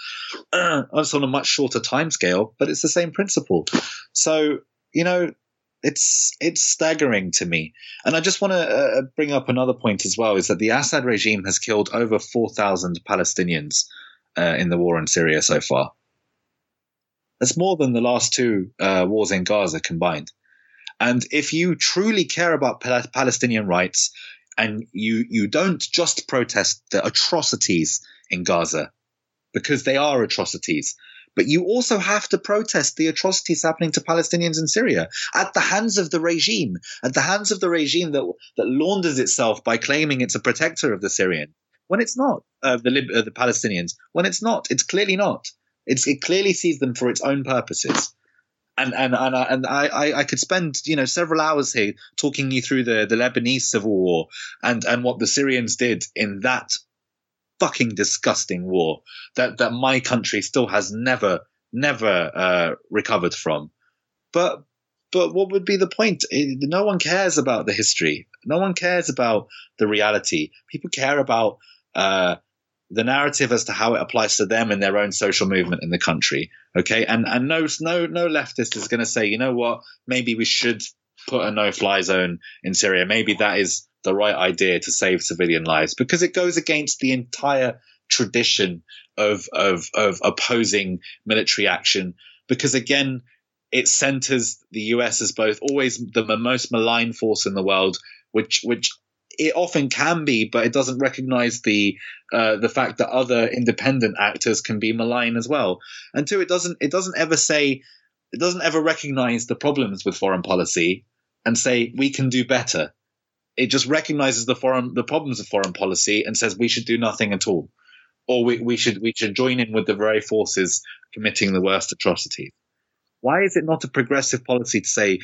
It's on a much shorter timescale, but it's the same principle. So, it's staggering to me. And I just want to bring up another point as well, is that the Assad regime has killed over 4,000 Palestinians in the war in Syria so far. That's more than the last two wars in Gaza combined. And if you truly care about Palestinian rights and you don't just protest the atrocities in Gaza, because they are atrocities, But you also have to protest the atrocities happening to Palestinians in Syria at the hands of the regime, that launders itself by claiming it's a protector of the Syrian, when it's not, the Palestinians, when it's not. It's clearly not. It clearly sees them for its own purposes. And I could spend several hours here talking you through the Lebanese civil war and what the Syrians did in that fucking disgusting war that my country still has never recovered from. But what would be the point? No one cares about the history. No one cares about the reality. People care about the narrative as to how it applies to them and their own social movement in the country. Okay, and no leftist is going to say, you know what, maybe we should put a no-fly zone in Syria. Maybe that is the right idea to save civilian lives, because it goes against the entire tradition of opposing military action. Because again, it centers the US as both always the most malign force in the world, which it often can be, but it doesn't recognize the fact that other independent actors can be malign as well. And two, it doesn't ever recognize the problems with foreign policy and say we can do better. It just recognizes the problems of foreign policy and says we should do nothing at all, or we should join in with the very forces committing the worst atrocities. Why is it not a progressive policy to say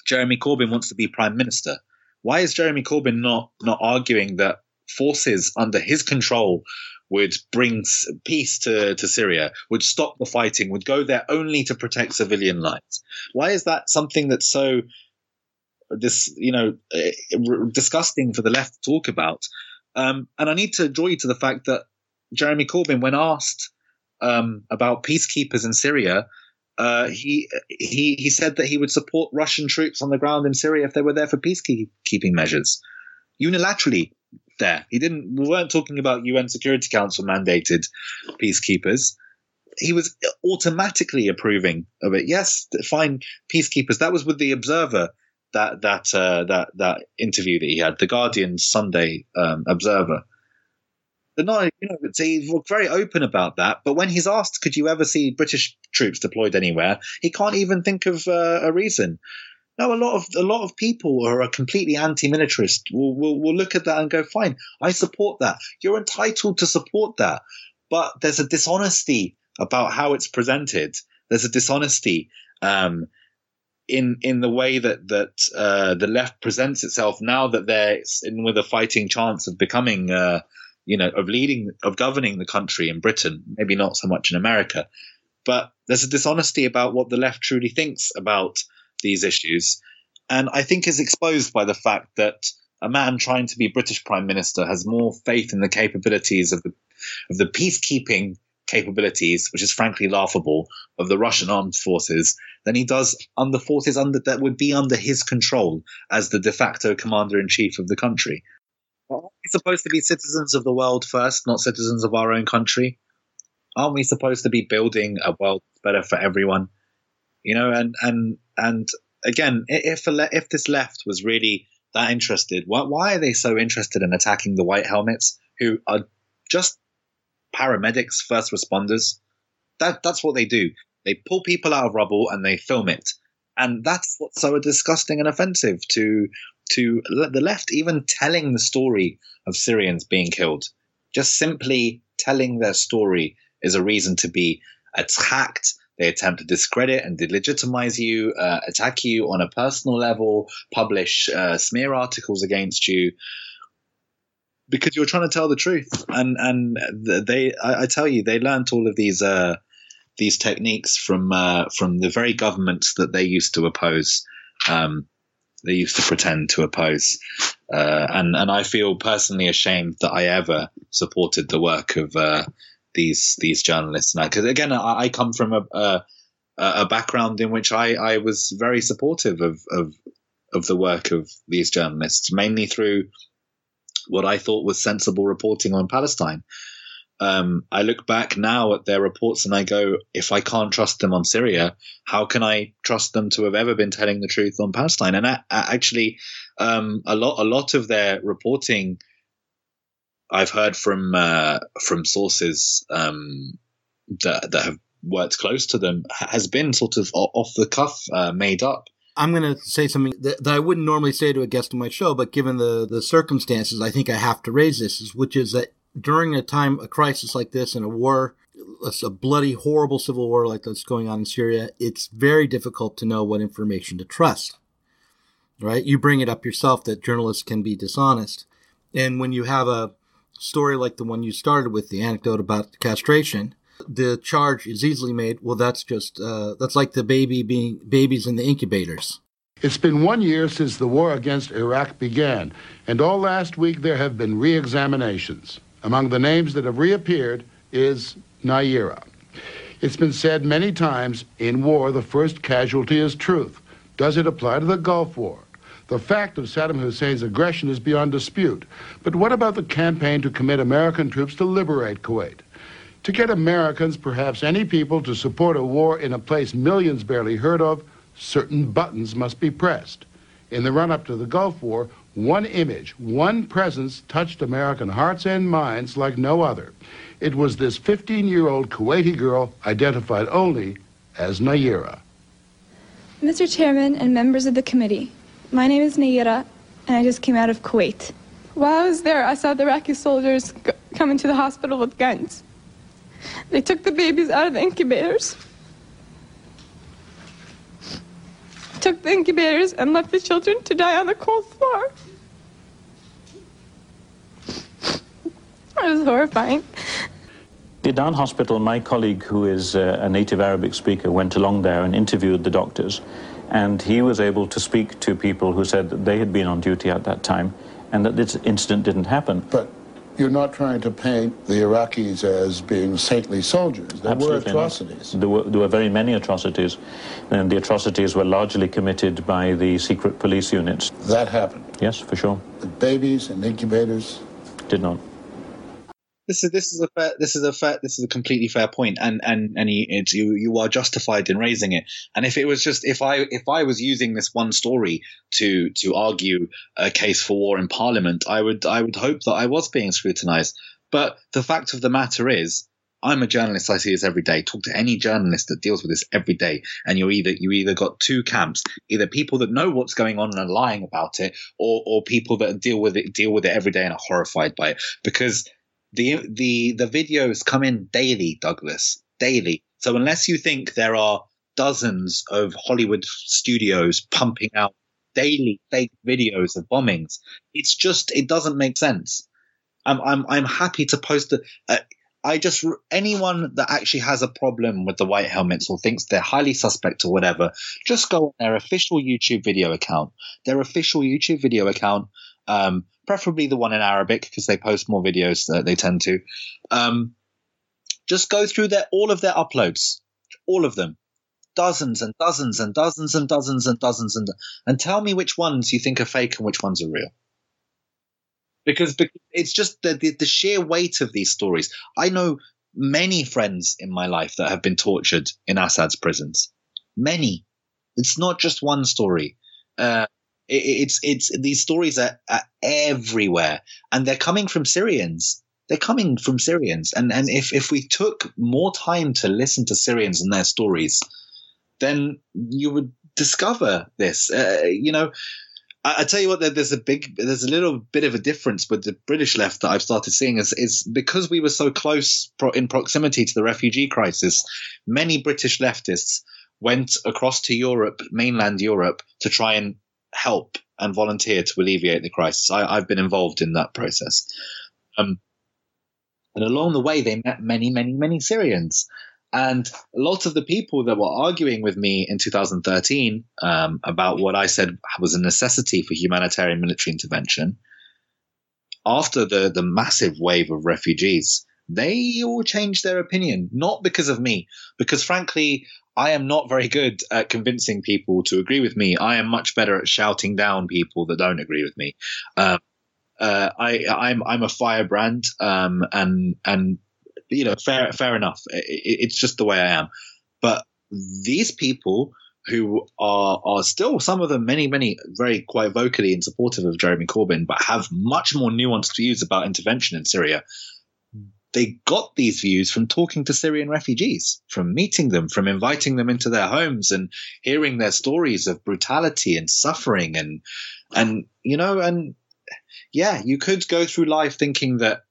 Jeremy Corbyn wants to be prime minister? Why is Jeremy Corbyn not arguing that forces under his control would bring peace to Syria, would stop the fighting, would go there only to protect civilian lives? Why is that something that's so disgusting for the left to talk about? And I need to draw you to the fact that Jeremy Corbyn, when asked about peacekeepers in Syria, he said that he would support Russian troops on the ground in Syria if they were there for peacekeeping measures, unilaterally. We weren't talking about UN Security Council mandated peacekeepers. He was automatically approving of it. Yes, fine, peacekeepers. That was with the Observer, that interview that he had, the Guardian Sunday Observer. But no, he was very open about that. But when he's asked, could you ever see British troops deployed anywhere, he can't even think of a reason. No, a lot of people who are completely anti-militarist will look at that and go, fine, I support that. You're entitled to support that. But there's a dishonesty about how it's presented. There's a dishonesty in the way that the left presents itself now that they're in with a fighting chance of becoming of governing the country in Britain, maybe not so much in America. But there's a dishonesty about what the left truly thinks about these issues. And I think is exposed by the fact that a man trying to be British Prime Minister has more faith in the capabilities of the peacekeeping capabilities, which is frankly laughable, of the Russian armed forces than he does on the forces that would be under his control as the de facto commander-in-chief of the country. Aren't we supposed to be citizens of the world first, not citizens of our own country? Aren't we supposed to be building a world better for everyone? And again, if this left was really that interested, why are they so interested in attacking the white helmets, who are just paramedics, first responders? That's what they do. They pull people out of rubble and they film it. And that's what's so disgusting and offensive to the left. Even telling the story of Syrians being killed, just simply telling their story, is a reason to be attacked. They attempt to discredit and delegitimize you, attack you on a personal level, publish smear articles against you, because you're trying to tell the truth. And I tell you, they learned all of these techniques from the very governments that they used to oppose. They used to pretend to oppose. And I feel personally ashamed that I ever supported the work of these journalists. Because again, I come from a background in which I was very supportive of the work of these journalists, mainly through what I thought was sensible reporting on Palestine. I look back now at their reports and I go, if I can't trust them on Syria, how can I trust them to have ever been telling the truth on Palestine? And actually, a lot of their reporting, I've heard from sources that have worked close to them has been sort of off the cuff, made up. I'm going to say something that I wouldn't normally say to a guest on my show, but given the circumstances, I think I have to raise this, which is that during a crisis like this and a war, a bloody, horrible civil war like that's going on in Syria, it's very difficult to know what information to trust, right? You bring it up yourself that journalists can be dishonest. And when you have a story like the one you started with, the anecdote about castration, the charge is easily made, well, that's like the babies in the incubators. It's been 1 year since the war against Iraq began, and all last week there have been re-examinations. Among the names that have reappeared is Nayirah. It's been said many times, in war, the first casualty is truth. Does it apply to the Gulf War? The fact of Saddam Hussein's aggression is beyond dispute. But what about the campaign to commit American troops to liberate Kuwait? To get Americans, perhaps any people, to support a war in a place millions barely heard of, certain buttons must be pressed. In the run-up to the Gulf War, one image, one presence touched American hearts and minds like no other. It was this 15-year-old Kuwaiti girl identified only as Nayirah. Mr. Chairman and members of the committee, my name is Nayirah, and I just came out of Kuwait. While I was there, I saw the Iraqi soldiers come into the hospital with guns. They took the babies out of the incubators, took the incubators and left the children to die on the cold floor. It was horrifying. The Adan Hospital, my colleague who is a native Arabic speaker went along there and interviewed the doctors, and he was able to speak to people who said that they had been on duty at that time and that this incident didn't happen. But you're not trying to paint the Iraqis as being saintly soldiers. There were atrocities. There were very many atrocities, and the atrocities were largely committed by the secret police units. That happened? Yes, for sure. The babies and incubators? Did not. This is a completely fair point, and you are justified in raising it. And if it was just if I was using this one story to argue a case for war in Parliament, I would hope that I was being scrutinised. But the fact of the matter is, I'm a journalist. I see this every day. Talk to any journalist that deals with this every day, and you either got two camps: either people that know what's going on and are lying about it, or people that deal with it every day and are horrified by it. Because the videos come in daily, Douglas, daily. So unless you think there are dozens of Hollywood studios pumping out daily fake videos of bombings, it doesn't make sense. I'm happy to post anyone that actually has a problem with the white helmets or thinks they're highly suspect or whatever, just go on their official YouTube video account. Preferably the one in Arabic, because they post more videos that they tend to. Just go through all of their uploads, all of them, dozens and dozens and dozens and dozens and dozens, and tell me which ones you think are fake and which ones are real. Because it's just the sheer weight of these stories. I know many friends in my life that have been tortured in Assad's prisons. Many. It's not just one story. It's these stories are everywhere, and they're coming from Syrians. And if we took more time to listen to Syrians and their stories, then you would discover this. I tell you what, there's a little bit of a difference with the British left that I've started seeing is because we were so close in proximity to the refugee crisis. Many British leftists went across to Europe, mainland Europe, to try and help and volunteer to alleviate the crisis. I've been involved in that process. And along the way, they met many, many, many Syrians. And a lot of the people that were arguing with me in 2013 about what I said was a necessity for humanitarian military intervention, after the massive wave of refugees, they all changed their opinion, not because of me, because frankly, I am not very good at convincing people to agree with me. I am much better at shouting down people that don't agree with me. I'm a firebrand, and fair enough. It's just the way I am. But these people who are still, some of them, many, very quite vocally and supportive of Jeremy Corbyn, but have much more nuanced views about intervention in Syria, they got these views from talking to Syrian refugees, from meeting them, from inviting them into their homes and hearing their stories of brutality and suffering. And you could go through life thinking that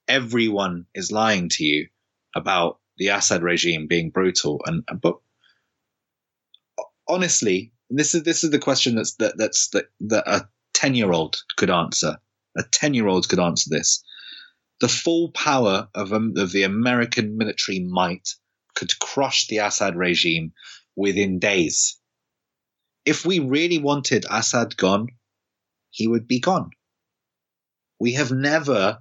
everyone is lying to you about the Assad regime being brutal. But honestly, this is the question that a 10-year-old could answer. A 10-year-old could answer this. The full power of the American military might could crush the Assad regime within days. If we really wanted Assad gone, he would be gone. We have never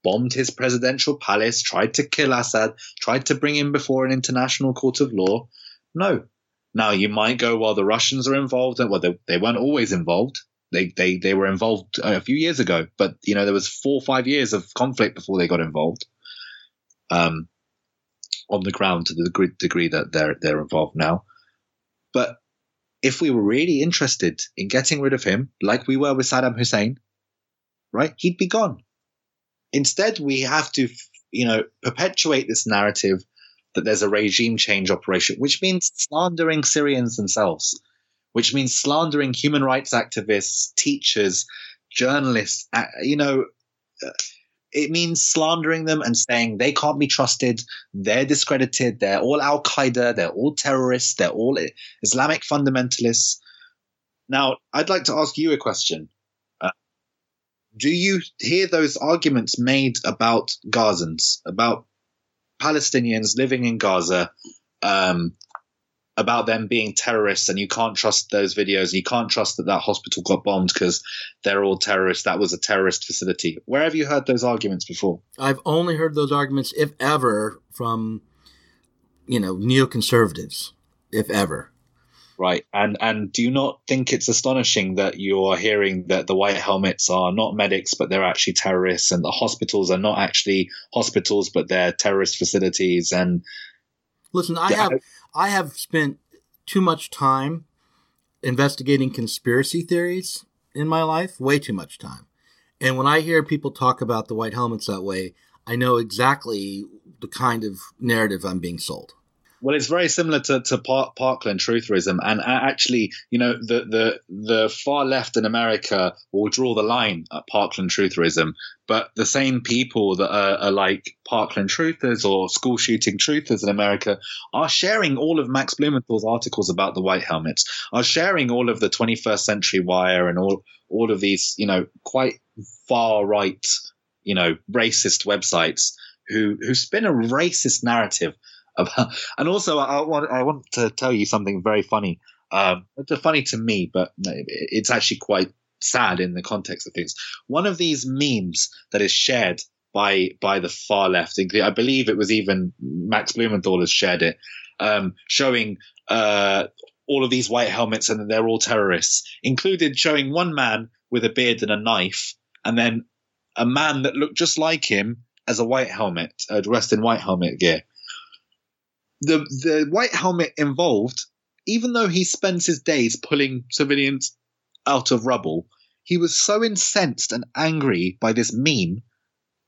bombed his presidential palace, tried to kill Assad, tried to bring him before an international court of law. No. Now, you might go, well, the Russians are involved. Well, they weren't always involved. They were involved a few years ago, but there was 4 or 5 years of conflict before they got involved on the ground to the degree that they're involved now. But if we were really interested in getting rid of him, like we were with Saddam Hussein, right, he'd be gone. Instead, we have to, perpetuate this narrative that there's a regime change operation, which means slandering Syrians themselves, which means slandering human rights activists, teachers, journalists. It means slandering them and saying they can't be trusted, they're discredited, they're all Al-Qaeda, they're all terrorists, they're all Islamic fundamentalists. Now, I'd like to ask you a question. Do you hear those arguments made about Gazans, about Palestinians living in Gaza, about them being terrorists, and you can't trust those videos, you can't trust that hospital got bombed because they're all terrorists, that was a terrorist facility? Where have you heard those arguments before? I've only heard those arguments, if ever, from, neoconservatives, if ever. Right. And do you not think it's astonishing that you're hearing that the white helmets are not medics, but they're actually terrorists, and the hospitals are not actually hospitals, but they're terrorist facilities? And listen, I have spent too much time investigating conspiracy theories in my life, way too much time. And when I hear people talk about the white helmets that way, I know exactly the kind of narrative I'm being sold. Well, it's very similar to Parkland trutherism, and actually, the far left in America will draw the line at Parkland trutherism, but the same people that are like Parkland truthers or school shooting truthers in America are sharing all of Max Blumenthal's articles about the white helmets, are sharing all of the 21st Century Wire and all of these, quite far right, racist websites who spin a racist narrative. And also, I want to tell you something very funny. It's funny to me, but it's actually quite sad in the context of things. One of these memes that is shared by the far left, I believe it was even Max Blumenthal has shared it, showing all of these white helmets and they're all terrorists, included showing one man with a beard and a knife, and then a man that looked just like him as a white helmet, dressed in white helmet gear. The white helmet involved, even though he spends his days pulling civilians out of rubble, he was so incensed and angry by this meme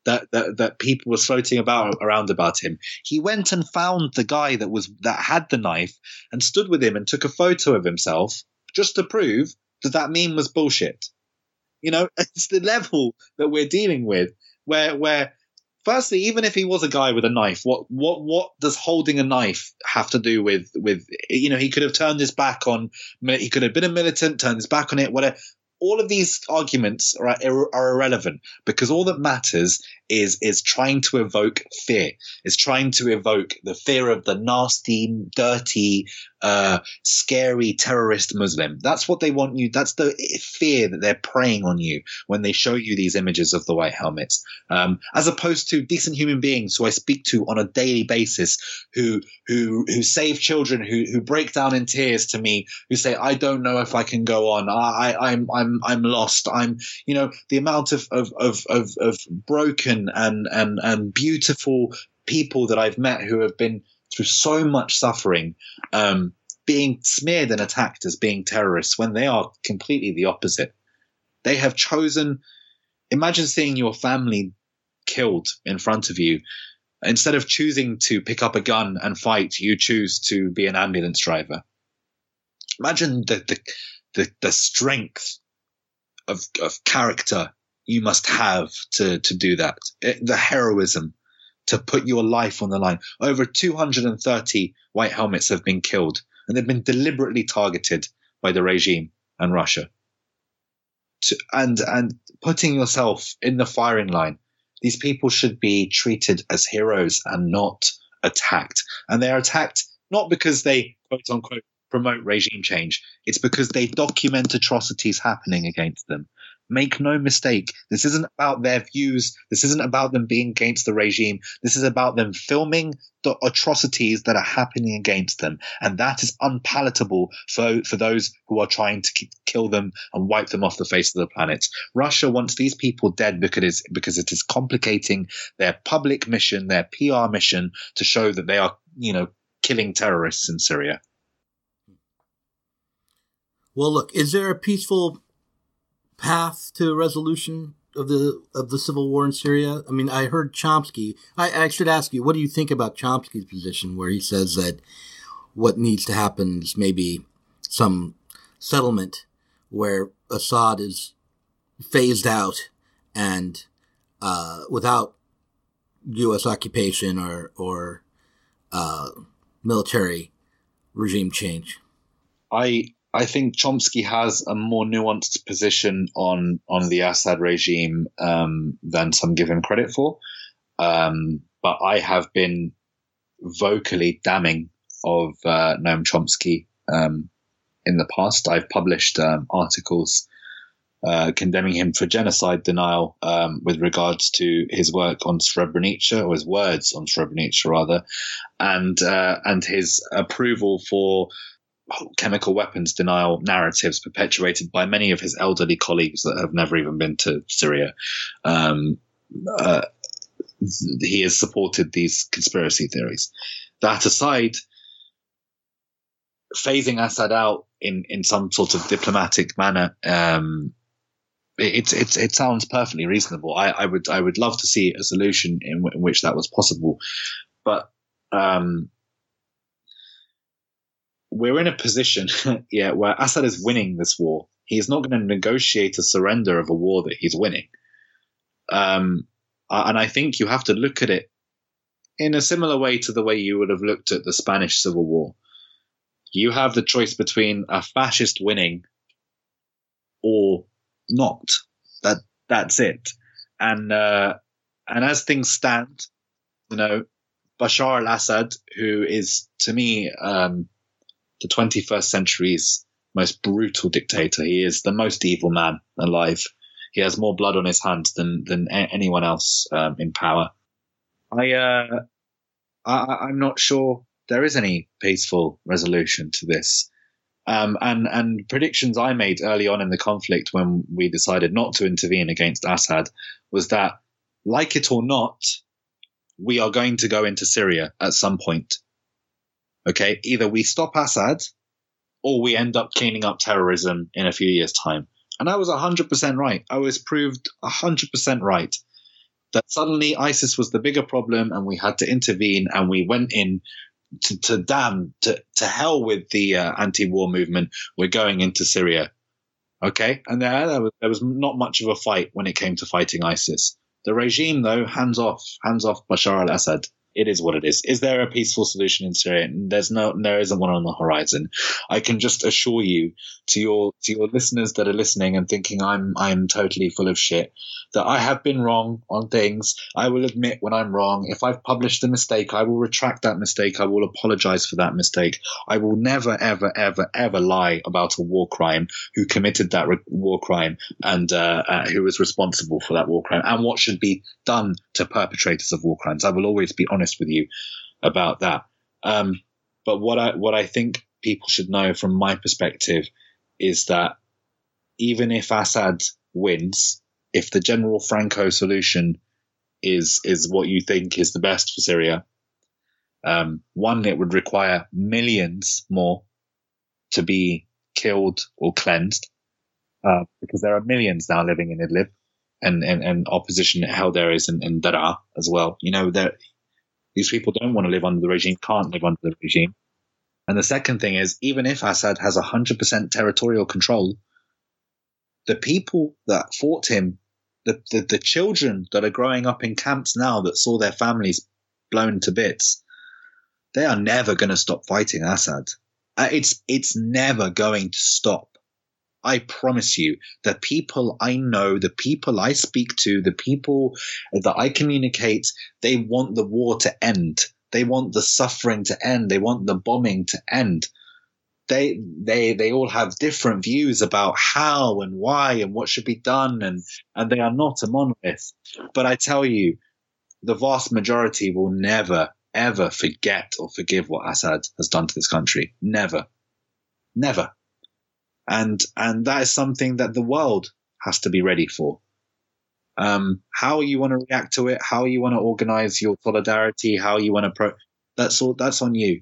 that people were floating around about him. He went and found the guy that had the knife and stood with him and took a photo of himself just to prove that meme was bullshit. It's the level that we're dealing with, where firstly, even if he was a guy with a knife, what does holding a knife have to do with he could have turned his back on, he could have been a militant, turned his back on it, whatever. All of these arguments are irrelevant, because all that matters is trying to evoke fear. Is trying to evoke the fear of the nasty, dirty, scary terrorist Muslim. That's what they want you. That's the fear that they're preying on you when they show you these images of the white helmets, as opposed to decent human beings who I speak to on a daily basis, who save children, who break down in tears to me, who say, I don't know if I can go on. I'm lost. I'm, the amount of broken and beautiful people that I've met who have been through so much suffering, being smeared and attacked as being terrorists when they are completely the opposite. They have chosen. Imagine seeing your family killed in front of you. Instead of choosing to pick up a gun and fight, you choose to be an ambulance driver. Imagine the strength of character you must have to do that. The heroism to put your life on the line. Over 230 white helmets have been killed, and they've been deliberately targeted by the regime and Russia. And putting yourself in the firing line, these people should be treated as heroes and not attacked. And they are attacked not because they, quote unquote, promote regime change. It's because they document atrocities happening against them. Make no mistake, this isn't about their views. This isn't about them being against the regime. This is about them filming the atrocities that are happening against them. And that is unpalatable for those who are trying to kill them and wipe them off the face of the planet. Russia wants these people dead because it is complicating their public mission, their PR mission, to show that they are, killing terrorists in Syria. Well, look, is there a peaceful path to resolution of the civil war in Syria? I mean, I heard Chomsky. I should ask you, what do you think about Chomsky's position where he says that what needs to happen is maybe some settlement where Assad is phased out and without U.S. occupation or military regime change? I think Chomsky has a more nuanced position on the Assad regime than some give him credit for. But I have been vocally damning of Noam Chomsky in the past. I've published articles condemning him for genocide denial with regards to his work on Srebrenica, or his words on Srebrenica rather, and his approval for chemical weapons denial narratives perpetuated by many of his elderly colleagues that have never even been to Syria. He has supported these conspiracy theories. That aside, phasing Assad out in some sort of diplomatic manner, it sounds perfectly reasonable. I would love to see a solution in which that was possible, but we're in a position, where Assad is winning this war. He's not going to negotiate a surrender of a war that he's winning. And I think you have to look at it in a similar way to the way you would have looked at the Spanish Civil War. You have the choice between a fascist winning or not. That's it. And as things stand, Bashar al-Assad, who is, to me, the 21st century's most brutal dictator. He is the most evil man alive. He has more blood on his hands than anyone else in power. I'm not sure there is any peaceful resolution to this. And predictions I made early on in the conflict when we decided not to intervene against Assad was that, like it or not, we are going to go into Syria at some point. Okay, either we stop Assad or we end up cleaning up terrorism in a few years' time. And I was 100% right. I was proved 100% right that suddenly ISIS was the bigger problem and we had to intervene, and we went in to hell with the anti-war movement. We're going into Syria. Okay, and there was not much of a fight when it came to fighting ISIS. The regime, though, hands off Bashar al-Assad. It is what it is. Is there a peaceful solution in Syria? There isn't one on the horizon. I can just assure you, to your listeners that are listening and thinking I'm totally full of shit, that I have been wrong on things. I will admit when I'm wrong. If I've published a mistake, I will retract that mistake. I will apologize for that mistake. I will never, ever, ever, ever lie about a war crime, who committed that war crime, and who was responsible for that war crime, and what should be done to perpetrators of war crimes. I will always be honest with you about that. But what I think people should know from my perspective is that even if Assad wins, if the General Franco solution is what you think is the best for Syria, one, it would require millions more to be killed or cleansed, because there are millions now living in Idlib, and opposition held areas in Daraa as well. You know, these people don't want to live under the regime, can't live under the regime. And the second thing is, even if Assad has 100% territorial control, the people that fought him, the children that are growing up in camps now that saw their families blown to bits, they are never going to stop fighting Assad. It's never going to stop. I promise you, the people I know, the people I speak to, the people that I communicate, they want the war to end. They want the suffering to end. They want the bombing to end. They all have different views about how and why and what should be done, and they are not a monolith. But I tell you, the vast majority will never, ever forget or forgive what Assad has done to this country. Never. Never. And that is something that the world has to be ready for. How you want to react to it, how you want to organize your solidarity, how you want to that's on you.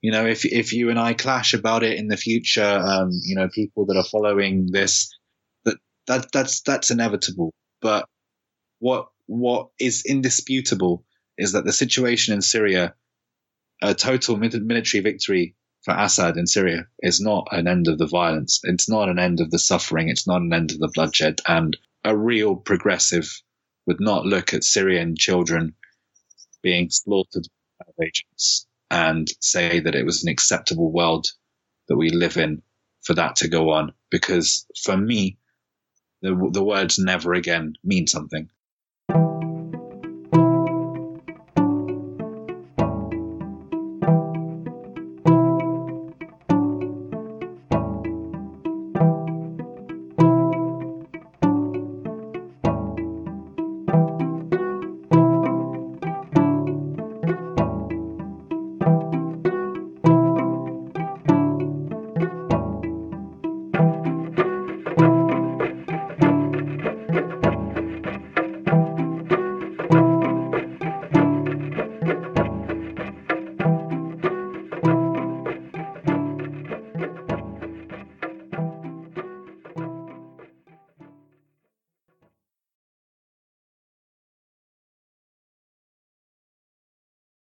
You know, if you and I clash about it in the future, you know, people that are following this, that's inevitable. But what is indisputable is that the situation in Syria, a total military victory for Assad in Syria, is not an end of the violence. It's not an end of the suffering. It's not an end of the bloodshed. And a real progressive would not look at Syrian children being slaughtered by agents and say that it was an acceptable world that we live in for that to go on. Because for me, the words never again mean something.